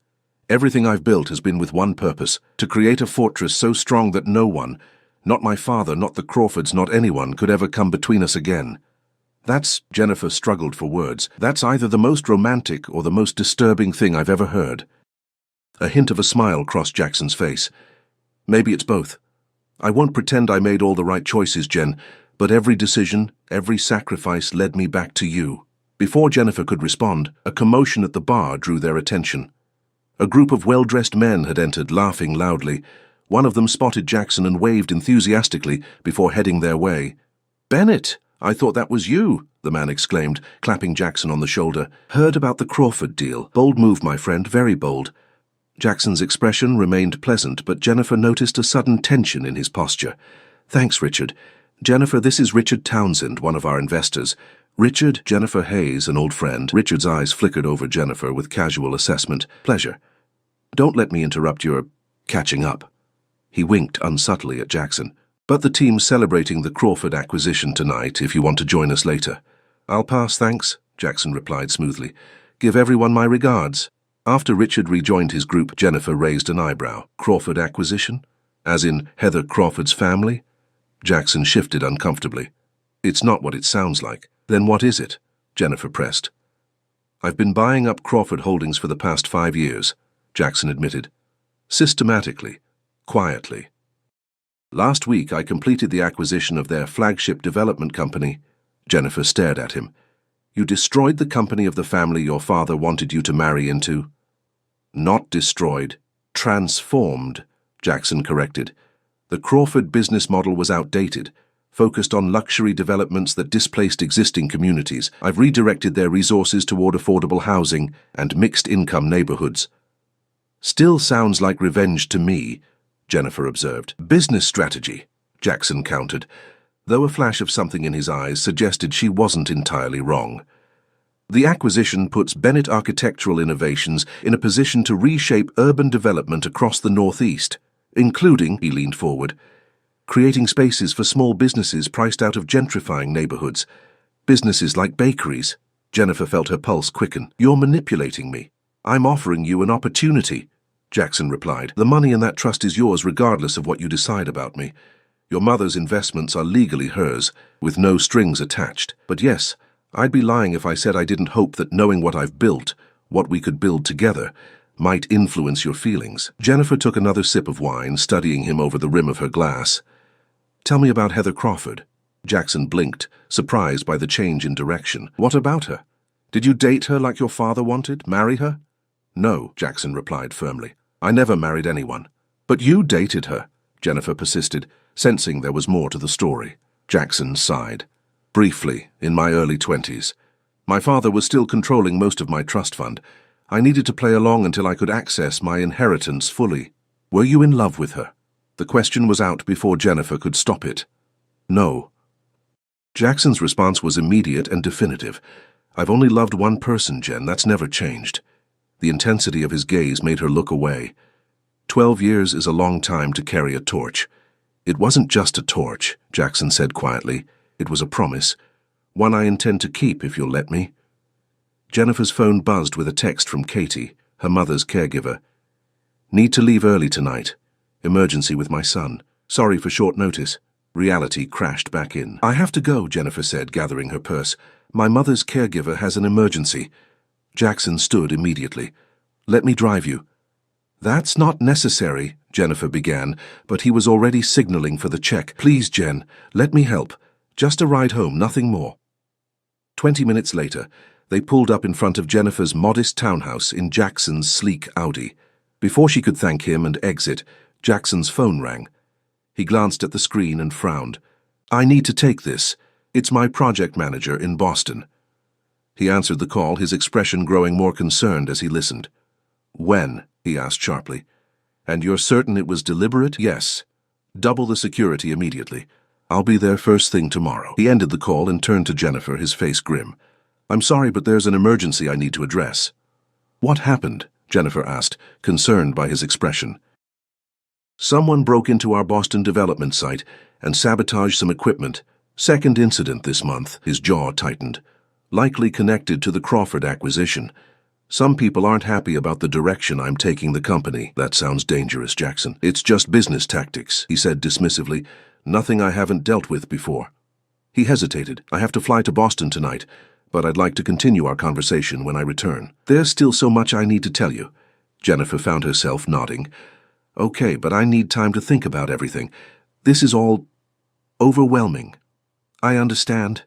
Everything I've built has been with one purpose, to create a fortress so strong that no one, not my father, not the Crawfords, not anyone, could ever come between us again. Jennifer struggled for words. That's either the most romantic or the most disturbing thing I've ever heard. A hint of a smile crossed Jackson's face. Maybe it's both. I won't pretend I made all the right choices, Jen, but every decision, every sacrifice led me back to you. Before Jennifer could respond, a commotion at the bar drew their attention. A group of well-dressed men had entered, laughing loudly. One of them spotted Jackson and waved enthusiastically before heading their way. Bennett, I thought that was you, the man exclaimed, clapping Jackson on the shoulder. Heard about the Crawford deal. Bold move, my friend, very bold. Jackson's expression remained pleasant, but Jennifer noticed a sudden tension in his posture. Thanks, Richard. Jennifer, this is Richard Townsend, one of our investors. Richard, Jennifer Hayes, an old friend. Richard's eyes flickered over Jennifer with casual assessment. Pleasure. Don't let me interrupt your catching up. He winked unsubtly at Jackson. But the team's celebrating the Crawford acquisition tonight if you want to join us later. I'll pass, thanks, Jackson replied smoothly. Give everyone my regards. After Richard rejoined his group, Jennifer raised an eyebrow. Crawford acquisition? As in Heather Crawford's family? Jackson shifted uncomfortably. It's not what it sounds like. Then what is it? Jennifer pressed. I've been buying up Crawford Holdings for the past 5 years, Jackson admitted. Systematically. Quietly. Last week I completed the acquisition of their flagship development company. Jennifer stared at him. You destroyed the company of the family your father wanted you to marry into. Not destroyed. Transformed, Jackson corrected. The Crawford business model was outdated, focused on luxury developments that displaced existing communities. I've redirected their resources toward affordable housing and mixed-income neighborhoods. Still sounds like revenge to me, Jennifer observed. Business strategy, Jackson countered, though a flash of something in his eyes suggested she wasn't entirely wrong. The acquisition puts Bennett Architectural Innovations in a position to reshape urban development across the Northeast, including, he leaned forward, creating spaces for small businesses priced out of gentrifying neighborhoods. Businesses like bakeries. Jennifer felt her pulse quicken. You're manipulating me. I'm offering you an opportunity, Jackson replied. The money in that trust is yours regardless of what you decide about me. Your mother's investments are legally hers, with no strings attached. But yes, I'd be lying if I said I didn't hope that knowing what I've built, what we could build together, might influence your feelings. Jennifer took another sip of wine, studying him over the rim of her glass. Tell me about Heather Crawford. Jackson blinked, surprised by the change in direction. What about her? Did you date her like your father wanted? Marry her? No, Jackson replied firmly. I never married anyone. But you dated her, Jennifer persisted, sensing there was more to the story. Jackson sighed. Briefly, in my early 20s. My father was still controlling most of my trust fund. I needed to play along until I could access my inheritance fully. Were you in love with her? The question was out before Jennifer could stop it. No. Jackson's response was immediate and definitive. "I've only loved one person, Jen. That's never changed." The intensity of his gaze made her look away. 12 years is a long time to carry a torch. "It wasn't just a torch," Jackson said quietly. "It was a promise. One I intend to keep if you'll let me." Jennifer's phone buzzed with a text from Katie, her mother's caregiver. "Need to leave early tonight. Emergency with my son. Sorry for short notice." Reality crashed back in. "I have to go," Jennifer said, gathering her purse. "My mother's caregiver has an emergency." Jackson stood immediately. "Let me drive you." "That's not necessary," Jennifer began, but he was already signaling for the check. "Please, Jen, let me help. Just a ride home, nothing more." 20 minutes later, they pulled up in front of Jennifer's modest townhouse in Jackson's sleek Audi. Before she could thank him and exit, Jackson's phone rang. He glanced at the screen and frowned. "I need to take this. It's my project manager in Boston." He answered the call, his expression growing more concerned as he listened. "When?" he asked sharply. "And you're certain it was deliberate?" "Yes. Double the security immediately. I'll be there first thing tomorrow." He ended the call and turned to Jennifer, his face grim. "I'm sorry, but there's an emergency I need to address." "What happened?" Jennifer asked, concerned by his expression. "Someone broke into our Boston development site and sabotaged some equipment. Second incident this month." His jaw tightened. "Likely connected to the Crawford acquisition. Some people aren't happy about the direction I'm taking the company." "That sounds dangerous, Jackson." "It's just business tactics," he said dismissively. "Nothing I haven't dealt with before." He hesitated. "I have to fly to Boston tonight, but I'd like to continue our conversation when I return." "There's still so much I need to tell you." Jennifer found herself nodding. "Okay, but I need time to think about everything. This is all overwhelming." "I understand."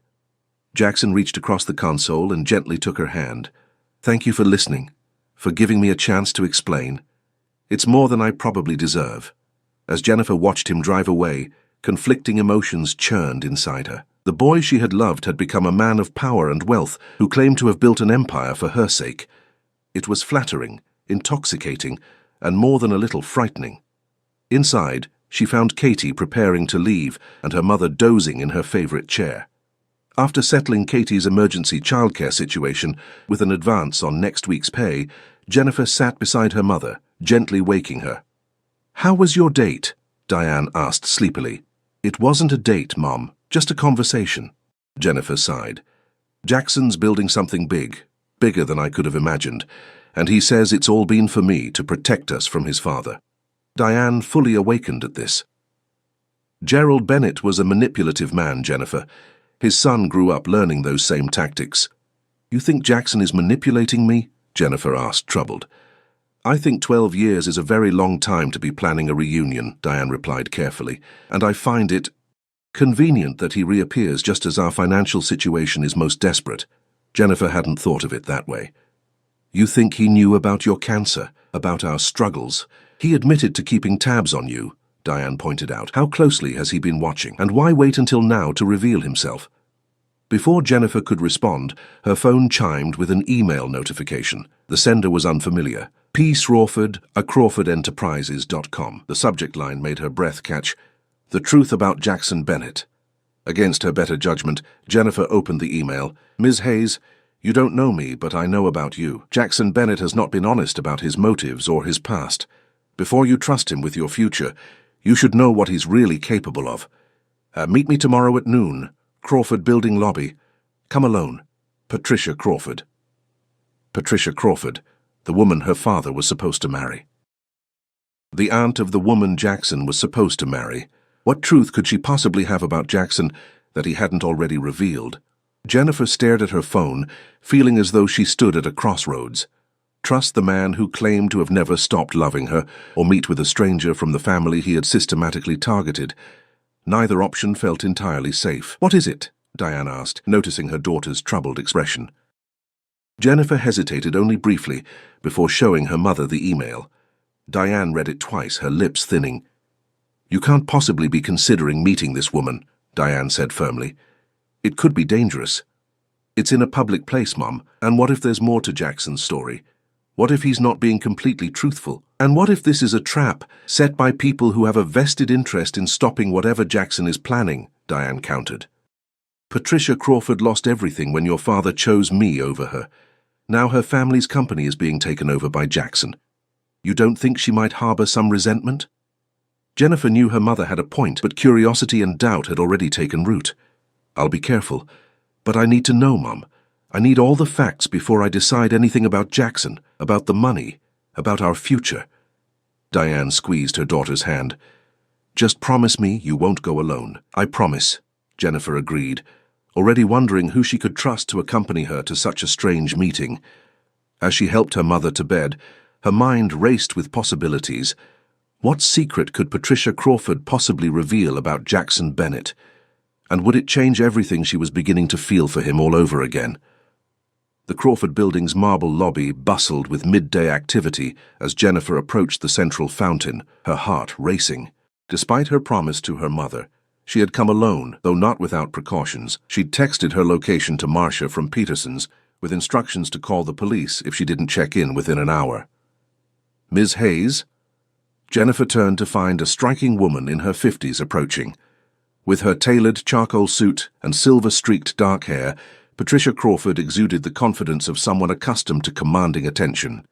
Jackson reached across the console and gently took her hand. "Thank you for listening, for giving me a chance to explain. It's more than I probably deserve." As Jennifer watched him drive away, conflicting emotions churned inside her. The boy she had loved had become a man of power and wealth who claimed to have built an empire for her sake. It was flattering, intoxicating, and more than a little frightening. Inside, she found Katie preparing to leave and her mother dozing in her favorite chair. After settling Katie's emergency childcare situation with an advance on next week's pay, Jennifer sat beside her mother, gently waking her. "How was your date?" Diane asked sleepily. "It wasn't a date, Mom, just a conversation." Jennifer sighed. "Jackson's building something big, bigger than I could have imagined, and he says it's all been for me to protect us from his father." Diane fully awakened at this. "Gerald Bennett was a manipulative man, Jennifer. His son grew up learning those same tactics." "You think Jackson is manipulating me?" Jennifer asked, troubled. "I think 12 years is a very long time to be planning a reunion," Diane replied carefully, "and I find it convenient that he reappears just as our financial situation is most desperate." Jennifer hadn't thought of it that way. "You think he knew about your cancer, about our struggles? He admitted to keeping tabs on you," Diane pointed out. "How closely has he been watching? And why wait until now to reveal himself?" Before Jennifer could respond, her phone chimed with an email notification. The sender was unfamiliar. P. Crawford, @crawfordenterprises.com. The subject line made her breath catch. "The truth about Jackson Bennett." Against her better judgment, Jennifer opened the email. "Ms. Hayes, you don't know me, but I know about you. Jackson Bennett has not been honest about his motives or his past. Before you trust him with your future, you should know what he's really capable of. Meet me tomorrow at noon, Crawford Building lobby. Come alone. Patricia Crawford." Patricia Crawford, the woman her father was supposed to marry. The aunt of the woman Jackson was supposed to marry. What truth could she possibly have about Jackson that he hadn't already revealed? Jennifer stared at her phone, feeling as though she stood at a crossroads. Trust the man who claimed to have never stopped loving her, or meet with a stranger from the family he had systematically targeted. Neither option felt entirely safe. "What is it?" Diane asked, noticing her daughter's troubled expression. Jennifer hesitated only briefly before showing her mother the email. Diane read it twice, her lips thinning. "You can't possibly be considering meeting this woman," Diane said firmly. "It could be dangerous. It's in a public place, Mom, and what if there's more to Jackson's story? What if he's not being completely truthful? And what if this is a trap set by people who have a vested interest in stopping whatever Jackson is planning?" Diane countered. Patricia Crawford lost everything when your father chose me over her. Now her family's company is being taken over by Jackson. You don't think she might harbor some resentment? Jennifer knew her mother had a point, but curiosity and doubt had already taken root. I'll be careful, but I need to know, Mum. I need all the facts before I decide anything about Jackson, about the money, about our future. Diane squeezed her daughter's hand. Just promise me you won't go alone. I promise, Jennifer agreed, already wondering who she could trust to accompany her to such a strange meeting. As she helped her mother to bed, her mind raced with possibilities. What secret could Patricia Crawford possibly reveal about Jackson Bennett? And would it change everything she was beginning to feel for him all over again? The Crawford building's marble lobby bustled with midday activity as Jennifer approached the central fountain, her heart racing. Despite her promise to her mother, she had come alone, though not without precautions. She'd texted her location to Marcia from Peterson's with instructions to call the police if she didn't check in within an hour. Ms. Hayes? Jennifer turned to find a striking woman in her 50s approaching. With her tailored charcoal suit and silver-streaked dark hair, Patricia Crawford exuded the confidence of someone accustomed to commanding attention.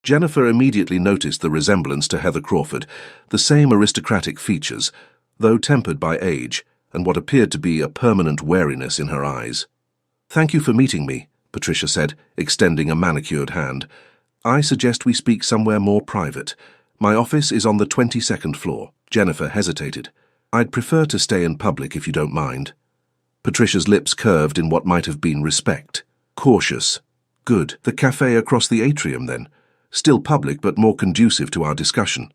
Jennifer immediately noticed the resemblance to Heather Crawford, the same aristocratic features, though tempered by age, and what appeared to be a permanent wariness in her eyes. "Thank you for meeting me," Patricia said, extending a manicured hand. "I suggest we speak somewhere more private. My office is on the 22nd floor." Jennifer hesitated. "I'd prefer to stay in public if you don't mind." Patricia's lips curved in what might have been respect. Cautious. Good. The cafe across the atrium, then. Still public, but more conducive to our discussion.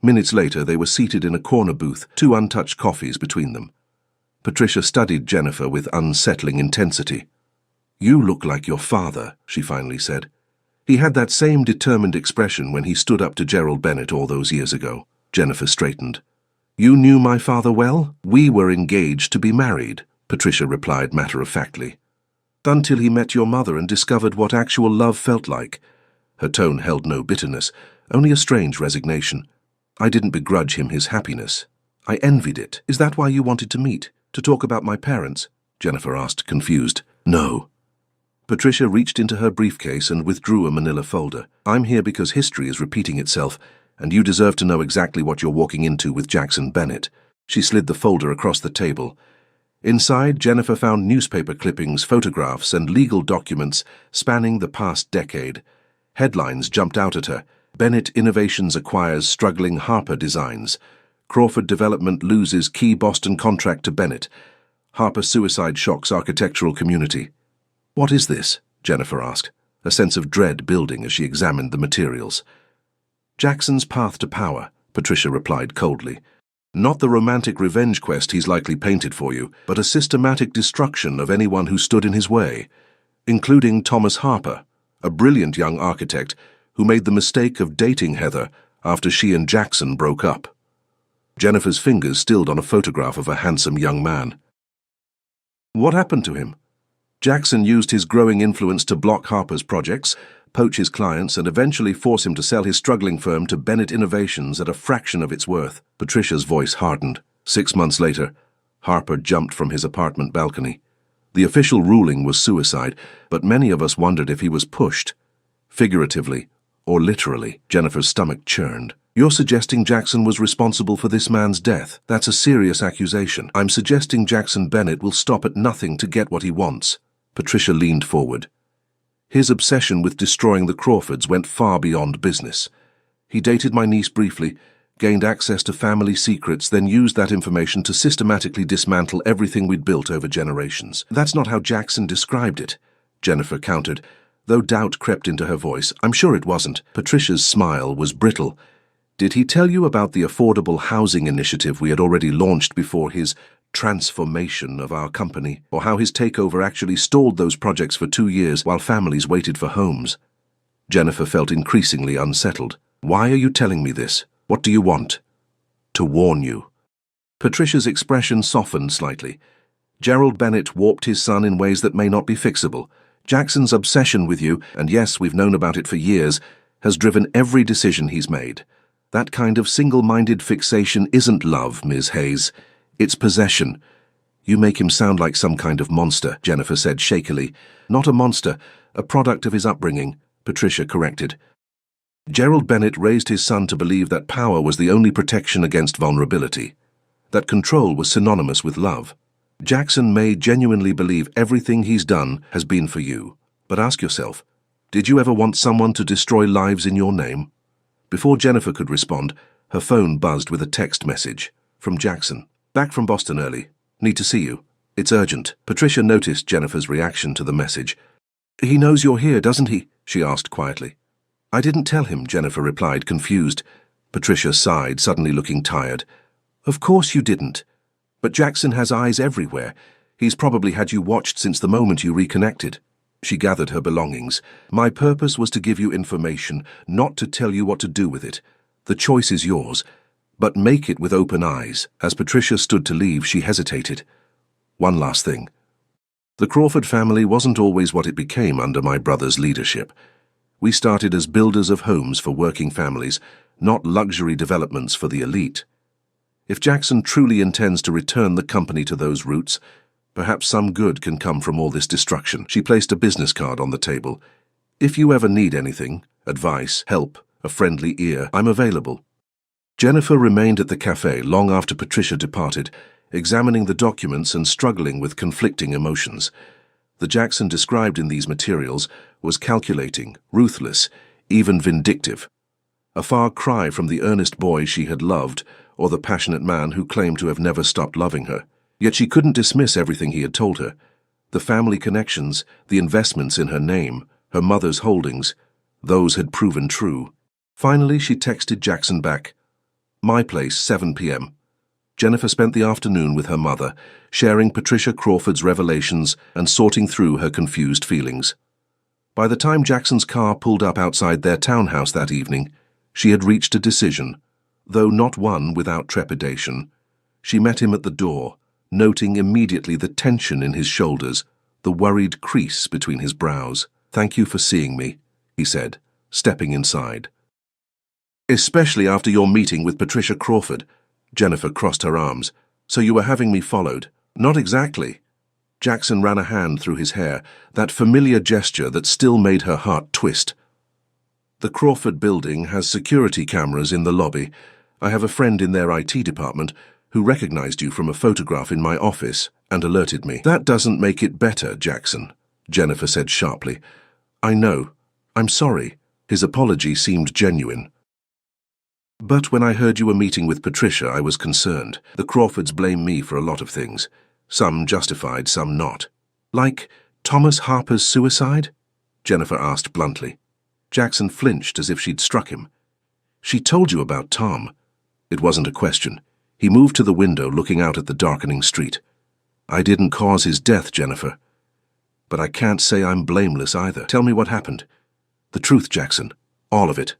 Minutes later, they were seated in a corner booth, 2 untouched coffees between them. Patricia studied Jennifer with unsettling intensity. "You look like your father," she finally said. "He had that same determined expression when he stood up to Gerald Bennett all those years ago." Jennifer straightened. "You knew my father well? We were engaged to be married," Patricia replied matter-of-factly. "Until he met your mother and discovered what actual love felt like." Her tone held no bitterness, only a strange resignation. "I didn't begrudge him his happiness. I envied it. Is that why you wanted to meet? To talk about my parents?" Jennifer asked, confused. "No." Patricia reached into her briefcase and withdrew a manila folder. "I'm here because history is repeating itself, and you deserve to know exactly what you're walking into with Jackson Bennett." She slid the folder across the table. Inside, Jennifer found newspaper clippings, photographs, and legal documents spanning the past decade. Headlines jumped out at her. Bennett Innovations acquires struggling Harper Designs. Crawford Development loses key Boston contract to Bennett. Harper suicide shocks architectural community. "What is this?" Jennifer asked, a sense of dread building as she examined the materials. "Jackson's path to power," Patricia replied coldly. "Not the romantic revenge quest he's likely painted for you, but a systematic destruction of anyone who stood in his way, including Thomas Harper, a brilliant young architect who made the mistake of dating Heather after she and Jackson broke up." Jennifer's fingers stilled on a photograph of a handsome young man. "What happened to him?" "Jackson used his growing influence to block Harper's projects, poach his clients, and eventually force him to sell his struggling firm to Bennett Innovations at a fraction of its worth." Patricia's voice hardened. 6 months later, Harper jumped from his apartment balcony. The official ruling was suicide, but many of us wondered if he was pushed. Figuratively, or literally. Jennifer's stomach churned. "You're suggesting Jackson was responsible for this man's death? That's a serious accusation." "I'm suggesting Jackson Bennett will stop at nothing to get what he wants." Patricia leaned forward. "His obsession with destroying the Crawfords went far beyond business. He dated my niece briefly, gained access to family secrets, then used that information to systematically dismantle everything we'd built over generations." "That's not how Jackson described it," Jennifer countered, though doubt crept into her voice. "I'm sure it wasn't." Patricia's smile was brittle. "Did he tell you about the affordable housing initiative we had already launched before his transformation of our company, or how his takeover actually stalled those projects for 2 years while families waited for homes?" Jennifer felt increasingly unsettled. "Why are you telling me this? What do you want?" "To warn you." Patricia's expression softened slightly. "Gerald Bennett warped his son in ways that may not be fixable. Jackson's obsession with you, and yes, we've known about it for years, has driven every decision he's made. That kind of single-minded fixation isn't love, Ms. Hayes. It's possession. You make him sound like some kind of monster, Jennifer said shakily. Not a monster, a product of his upbringing, Patricia corrected. Gerald Bennett raised his son to believe that power was the only protection against vulnerability, that control was synonymous with love. Jackson may genuinely believe everything he's done has been for you, but ask yourself, did you ever want someone to destroy lives in your name? Before Jennifer could respond, her phone buzzed with a text message from Jackson. Back from Boston early. Need to see you. It's urgent. Patricia noticed Jennifer's reaction to the message. He knows you're here, doesn't he? She asked quietly. I didn't tell him, Jennifer replied, confused. Patricia sighed, suddenly looking tired. Of course you didn't. But Jackson has eyes everywhere. He's probably had you watched since the moment you reconnected. She gathered her belongings. My purpose was to give you information, not to tell you what to do with it. The choice is yours. But make it with open eyes. As Patricia stood to leave, she hesitated. One last thing. The Crawford family wasn't always what it became under my brother's leadership. We started as builders of homes for working families, not luxury developments for the elite. If Jackson truly intends to return the company to those roots, perhaps some good can come from all this destruction. She placed a business card on the table. If you ever need anything, advice, help, a friendly ear, I'm available. Jennifer remained at the cafe long after Patricia departed, examining the documents and struggling with conflicting emotions. The Jackson described in these materials was calculating, ruthless, even vindictive. A far cry from the earnest boy she had loved or the passionate man who claimed to have never stopped loving her. Yet she couldn't dismiss everything he had told her. The family connections, the investments in her name, her mother's holdings, those had proven true. Finally, she texted Jackson back. My place, 7 p.m. Jennifer spent the afternoon with her mother, sharing Patricia Crawford's revelations and sorting through her confused feelings. By the time Jackson's car pulled up outside their townhouse that evening, she had reached a decision, though not one without trepidation. She met him at the door, noting immediately the tension in his shoulders, the worried crease between his brows. Thank you for seeing me, he said, stepping inside. Especially after your meeting with Patricia Crawford. Jennifer crossed her arms. So you were having me followed? Not exactly. Jackson ran a hand through his hair, that familiar gesture that still made her heart twist. The Crawford building has security cameras in the lobby. I have a friend in their IT department who recognized you from a photograph in my office and alerted me. That doesn't make it better, Jackson, Jennifer said sharply. I know. I'm sorry. His apology seemed genuine. But when I heard you were meeting with Patricia, I was concerned. The Crawfords blame me for a lot of things. Some justified, some not. Like Thomas Harper's suicide? Jennifer asked bluntly. Jackson flinched as if she'd struck him. She told you about Tom. It wasn't a question. He moved to the window, looking out at the darkening street. I didn't cause his death, Jennifer. But I can't say I'm blameless either. Tell me what happened. The truth, Jackson. All of it.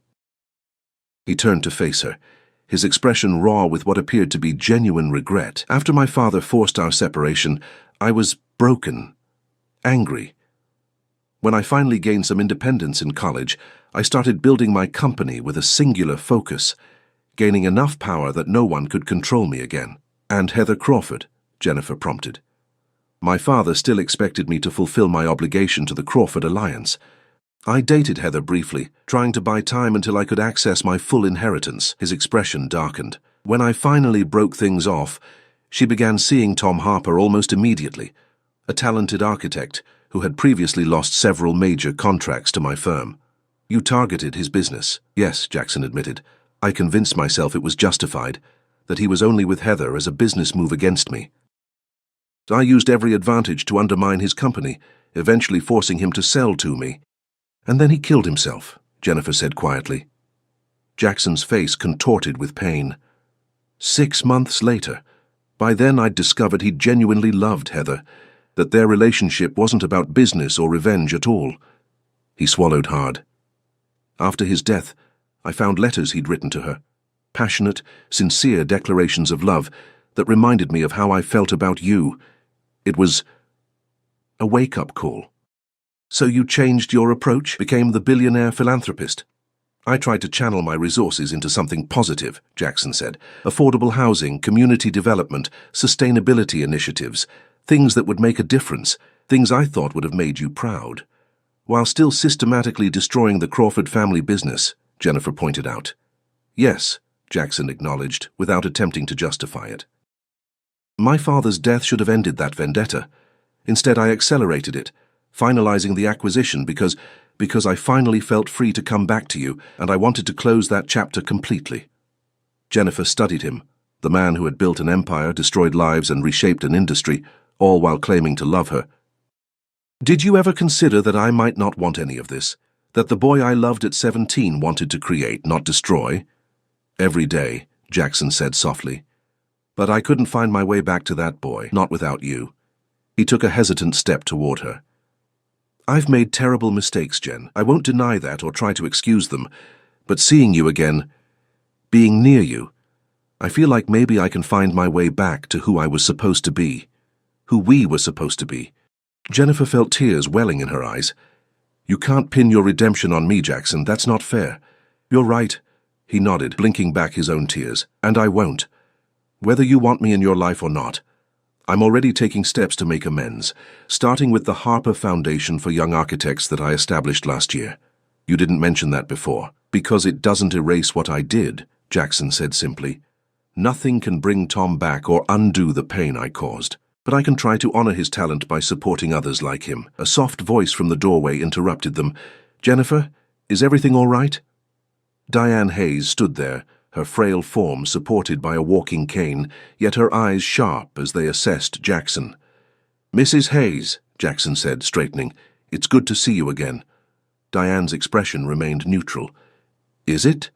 He turned to face her, his expression raw with what appeared to be genuine regret. After my father forced our separation, I was broken, angry. When I finally gained some independence in college, I started building my company with a singular focus, gaining enough power that no one could control me again. And Heather Crawford, Jennifer prompted. My father still expected me to fulfill my obligation to the Crawford alliance. I dated Heather briefly, trying to buy time until I could access my full inheritance. His expression darkened. When I finally broke things off, she began seeing Tom Harper almost immediately, a talented architect who had previously lost several major contracts to my firm. You targeted his business. Yes, Jackson admitted. I convinced myself it was justified, that he was only with Heather as a business move against me. I used every advantage to undermine his company, eventually forcing him to sell to me. And then he killed himself, Jennifer said quietly. Jackson's face contorted with pain. 6 months later. By then I'd discovered he genuinely loved Heather, that their relationship wasn't about business or revenge at all. He swallowed hard. After his death, I found letters he'd written to her, passionate, sincere declarations of love that reminded me of how I felt about you. It was a wake-up call. So you changed your approach, became the billionaire philanthropist? I tried to channel my resources into something positive, Jackson said. Affordable housing, community development, sustainability initiatives, things that would make a difference, things I thought would have made you proud. While still systematically destroying the Crawford family business, Jennifer pointed out. Yes, Jackson acknowledged, without attempting to justify it. My father's death should have ended that vendetta. Instead, I accelerated it, finalizing the acquisition because I finally felt free to come back to you, and I wanted to close that chapter completely. Jennifer studied him, the man who had built an empire, destroyed lives, and reshaped an industry, all while claiming to love her. Did you ever consider that I might not want any of this? That the boy I loved at 17 wanted to create, not destroy? Every day, Jackson said softly. But I couldn't find my way back to that boy, not without you. He took a hesitant step toward her. I've made terrible mistakes, Jen. I won't deny that or try to excuse them. But seeing you again, being near you, I feel like maybe I can find my way back to who I was supposed to be. Who we were supposed to be. Jennifer felt tears welling in her eyes. You can't pin your redemption on me, Jackson. That's not fair. You're right. He nodded, blinking back his own tears. And I won't. Whether you want me in your life or not, I'm already taking steps to make amends, starting with the Harper Foundation for Young Architects that I established last year. You didn't mention that before. Because it doesn't erase what I did, Jackson said simply. Nothing can bring Tom back or undo the pain I caused. But I can try to honor his talent by supporting others like him. A soft voice from the doorway interrupted them. Jennifer, is everything all right? Diane Hayes stood there, her frail form supported by a walking cane, yet her eyes sharp as they assessed Jackson. Mrs. Hayes, Jackson said, straightening, it's good to see you again. Diane's expression remained neutral. Is it?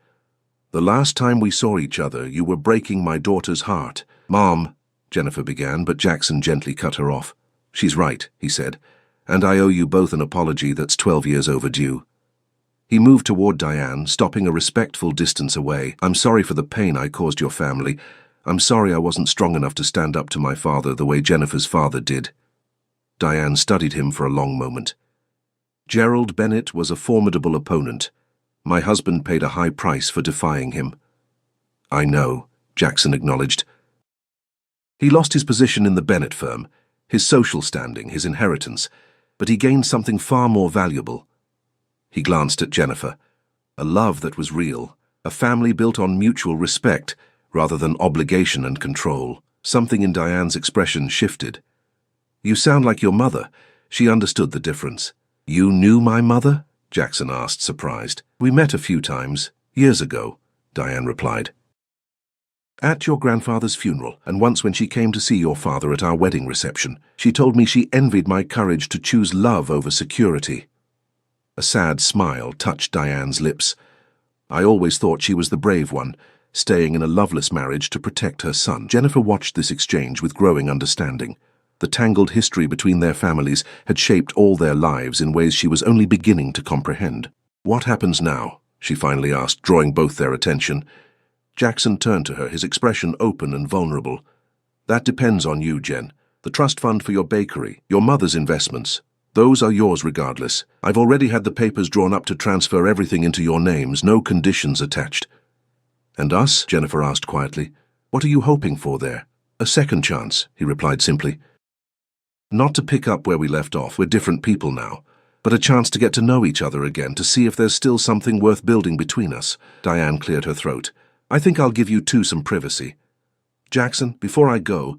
The last time we saw each other, you were breaking my daughter's heart. Mom, Jennifer began, but Jackson gently cut her off. She's right, he said, and I owe you both an apology that's 12 years overdue. He moved toward Diane, stopping a respectful distance away. I'm sorry for the pain I caused your family. I'm sorry I wasn't strong enough to stand up to my father the way Jennifer's father did. Diane studied him for a long moment. Gerald Bennett was a formidable opponent. My husband paid a high price for defying him. I know, Jackson acknowledged. He lost his position in the Bennett firm, his social standing, his inheritance, but he gained something far more valuable. He glanced at Jennifer. A love that was real, a family built on mutual respect rather than obligation and control. Something in Diane's expression shifted. You sound like your mother. She understood the difference. You knew my mother? Jackson asked, surprised. We met a few times, years ago, Diane replied. At your grandfather's funeral, and once when she came to see your father at our wedding reception. She told me she envied my courage to choose love over security. A sad smile touched Diane's lips. I always thought she was the brave one, staying in a loveless marriage to protect her son. Jennifer watched this exchange with growing understanding. The tangled history between their families had shaped all their lives in ways she was only beginning to comprehend. What happens now? She finally asked, drawing both their attention. Jackson turned to her, his expression open and vulnerable. That depends on you, Jen. The trust fund for your bakery, your mother's investments. Those are yours regardless. I've already had the papers drawn up to transfer everything into your names, no conditions attached. And us? Jennifer asked quietly. What are you hoping for there? A second chance, he replied simply. Not to pick up where we left off, we're different people now, but a chance to get to know each other again, to see if there's still something worth building between us. Diane cleared her throat. I think I'll give you two some privacy. Jackson, before I go,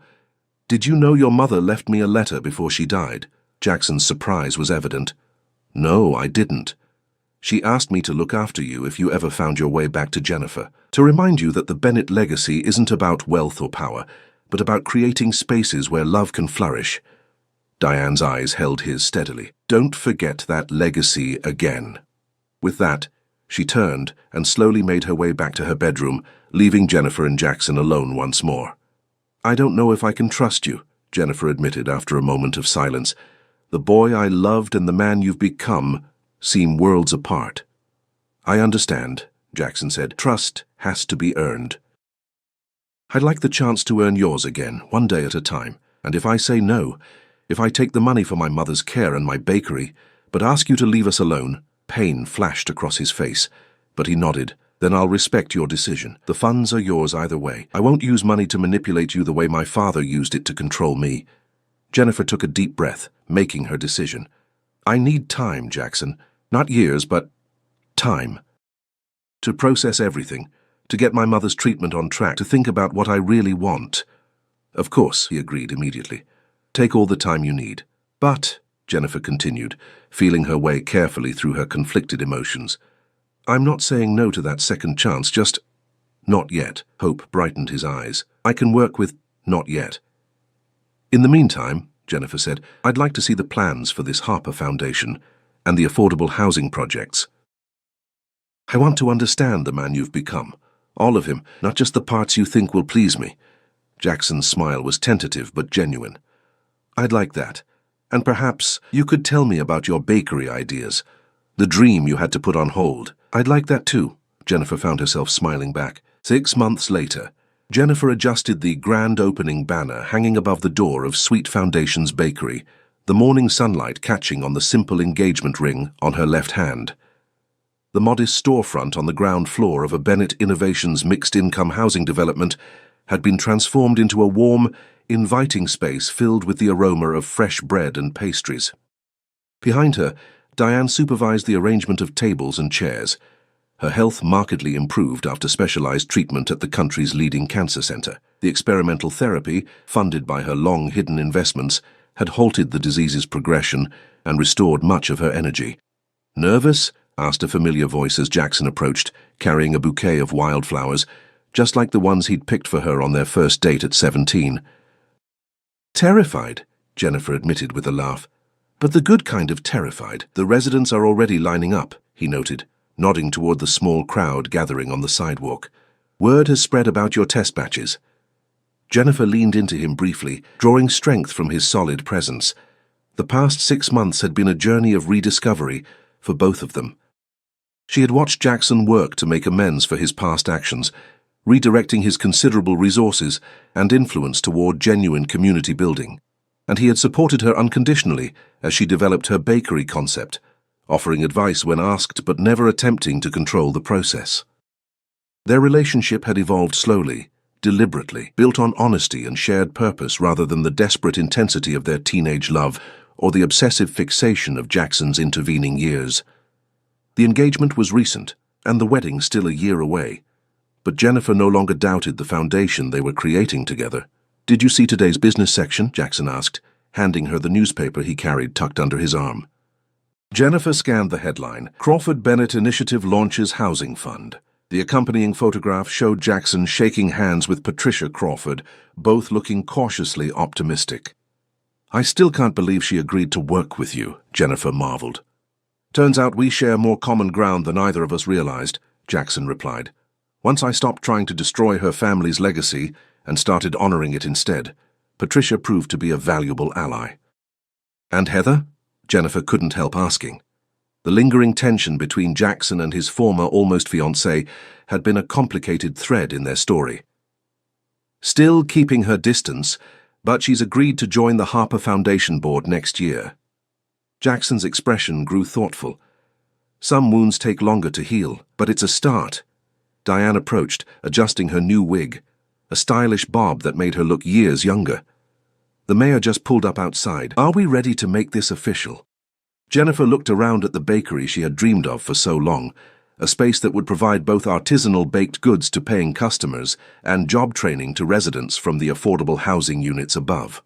did you know your mother left me a letter before she died? Jackson's surprise was evident. No, I didn't. She asked me to look after you if you ever found your way back to Jennifer, to remind you that the Bennett legacy isn't about wealth or power, but about creating spaces where love can flourish. Diane's eyes held his steadily. Don't forget that legacy again. With that, she turned and slowly made her way back to her bedroom, leaving Jennifer and Jackson alone once more. I don't know if I can trust you, Jennifer admitted after a moment of silence. The boy I loved and the man you've become seem worlds apart. I understand, Jackson said. Trust has to be earned. I'd like the chance to earn yours again, one day at a time. And if I say no, if I take the money for my mother's care and my bakery, but ask you to leave us alone, pain flashed across his face. but he nodded. Then I'll respect your decision. The funds are yours either way. I won't use money to manipulate you the way my father used it to control me. Jennifer took a deep breath, making her decision. I need time, Jackson. Not years, but time. To process everything, to get my mother's treatment on track, to think about what I really want. Of course, he agreed immediately. Take all the time you need. But, Jennifer continued, feeling her way carefully through her conflicted emotions, I'm not saying no to that second chance, just not yet. Hope brightened his eyes. I can work with not yet. In the meantime, Jennifer said, I'd like to see the plans for this Harper Foundation and the affordable housing projects. I want to understand the man you've become. All of him, not just the parts you think will please me. Jackson's smile was tentative but genuine. I'd like that. And perhaps you could tell me about your bakery ideas. The dream you had to put on hold. I'd like that too. Jennifer found herself smiling back. 6 months later, Jennifer adjusted the grand opening banner hanging above the door of Sweet Foundation's bakery, the morning sunlight catching on the simple engagement ring on her left hand. The modest storefront on the ground floor of a Bennett Innovations mixed-income housing development had been transformed into a warm, inviting space filled with the aroma of fresh bread and pastries. Behind her, Diane supervised the arrangement of tables and chairs. Her health markedly improved after specialized treatment at the country's leading cancer center. The experimental therapy, funded by her long-hidden investments, had halted the disease's progression and restored much of her energy. Nervous? Asked a familiar voice as Jackson approached, carrying a bouquet of wildflowers, just like the ones he'd picked for her on their first date at 17. Terrified, Jennifer admitted with a laugh. But the good kind of terrified. The residents are already lining up, he noted, nodding toward the small crowd gathering on the sidewalk. Word has spread about your test batches. Jennifer leaned into him briefly, drawing strength from his solid presence. The past 6 months had been a journey of rediscovery for both of them. She had watched Jackson work to make amends for his past actions, redirecting his considerable resources and influence toward genuine community building. And he had supported her unconditionally as she developed her bakery concept, offering advice when asked but never attempting to control the process. Their relationship had evolved slowly, deliberately, built on honesty and shared purpose rather than the desperate intensity of their teenage love or the obsessive fixation of Jackson's intervening years. The engagement was recent, and the wedding still a year away, but Jennifer no longer doubted the foundation they were creating together. Did you see today's business section? Jackson asked, handing her the newspaper he carried tucked under his arm. Jennifer scanned the headline, Crawford Bennett Initiative Launches Housing Fund. The accompanying photograph showed Jackson shaking hands with Patricia Crawford, both looking cautiously optimistic. I still can't believe she agreed to work with you, Jennifer marveled. Turns out we share more common ground than either of us realized, Jackson replied. Once I stopped trying to destroy her family's legacy and started honoring it instead, Patricia proved to be a valuable ally. And Heather? Jennifer couldn't help asking. The lingering tension between Jackson and his former almost fiancée had been a complicated thread in their story. Still keeping her distance, but she's agreed to join the Harper Foundation board next year. Jackson's expression grew thoughtful. Some wounds take longer to heal, but it's a start. Diane approached, adjusting her new wig, a stylish bob that made her look years younger. The mayor just pulled up outside. Are we ready to make this official? Jennifer looked around at the bakery she had dreamed of for so long, a space that would provide both artisanal baked goods to paying customers and job training to residents from the affordable housing units above.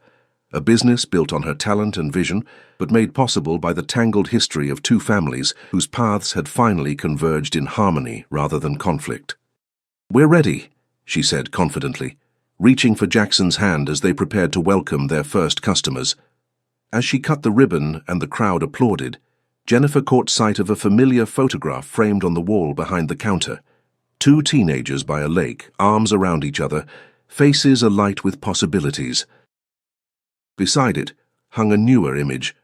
A business built on her talent and vision, but made possible by the tangled history of two families whose paths had finally converged in harmony rather than conflict. We're ready, she said confidently, reaching for Jackson's hand as they prepared to welcome their first customers. As she cut the ribbon and the crowd applauded, Jennifer caught sight of a familiar photograph framed on the wall behind the counter. Two teenagers by a lake, arms around each other, faces alight with possibilities. Beside it hung a newer image,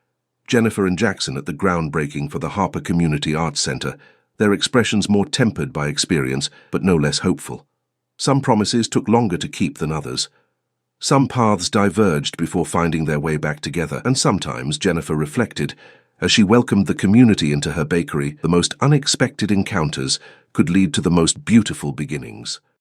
Jennifer and Jackson at the groundbreaking for the Harper Community Arts Center, their expressions more tempered by experience, but no less hopeful. Some promises took longer to keep than others. Some paths diverged before finding their way back together, and sometimes, Jennifer reflected, as she welcomed the community into her bakery, the most unexpected encounters could lead to the most beautiful beginnings.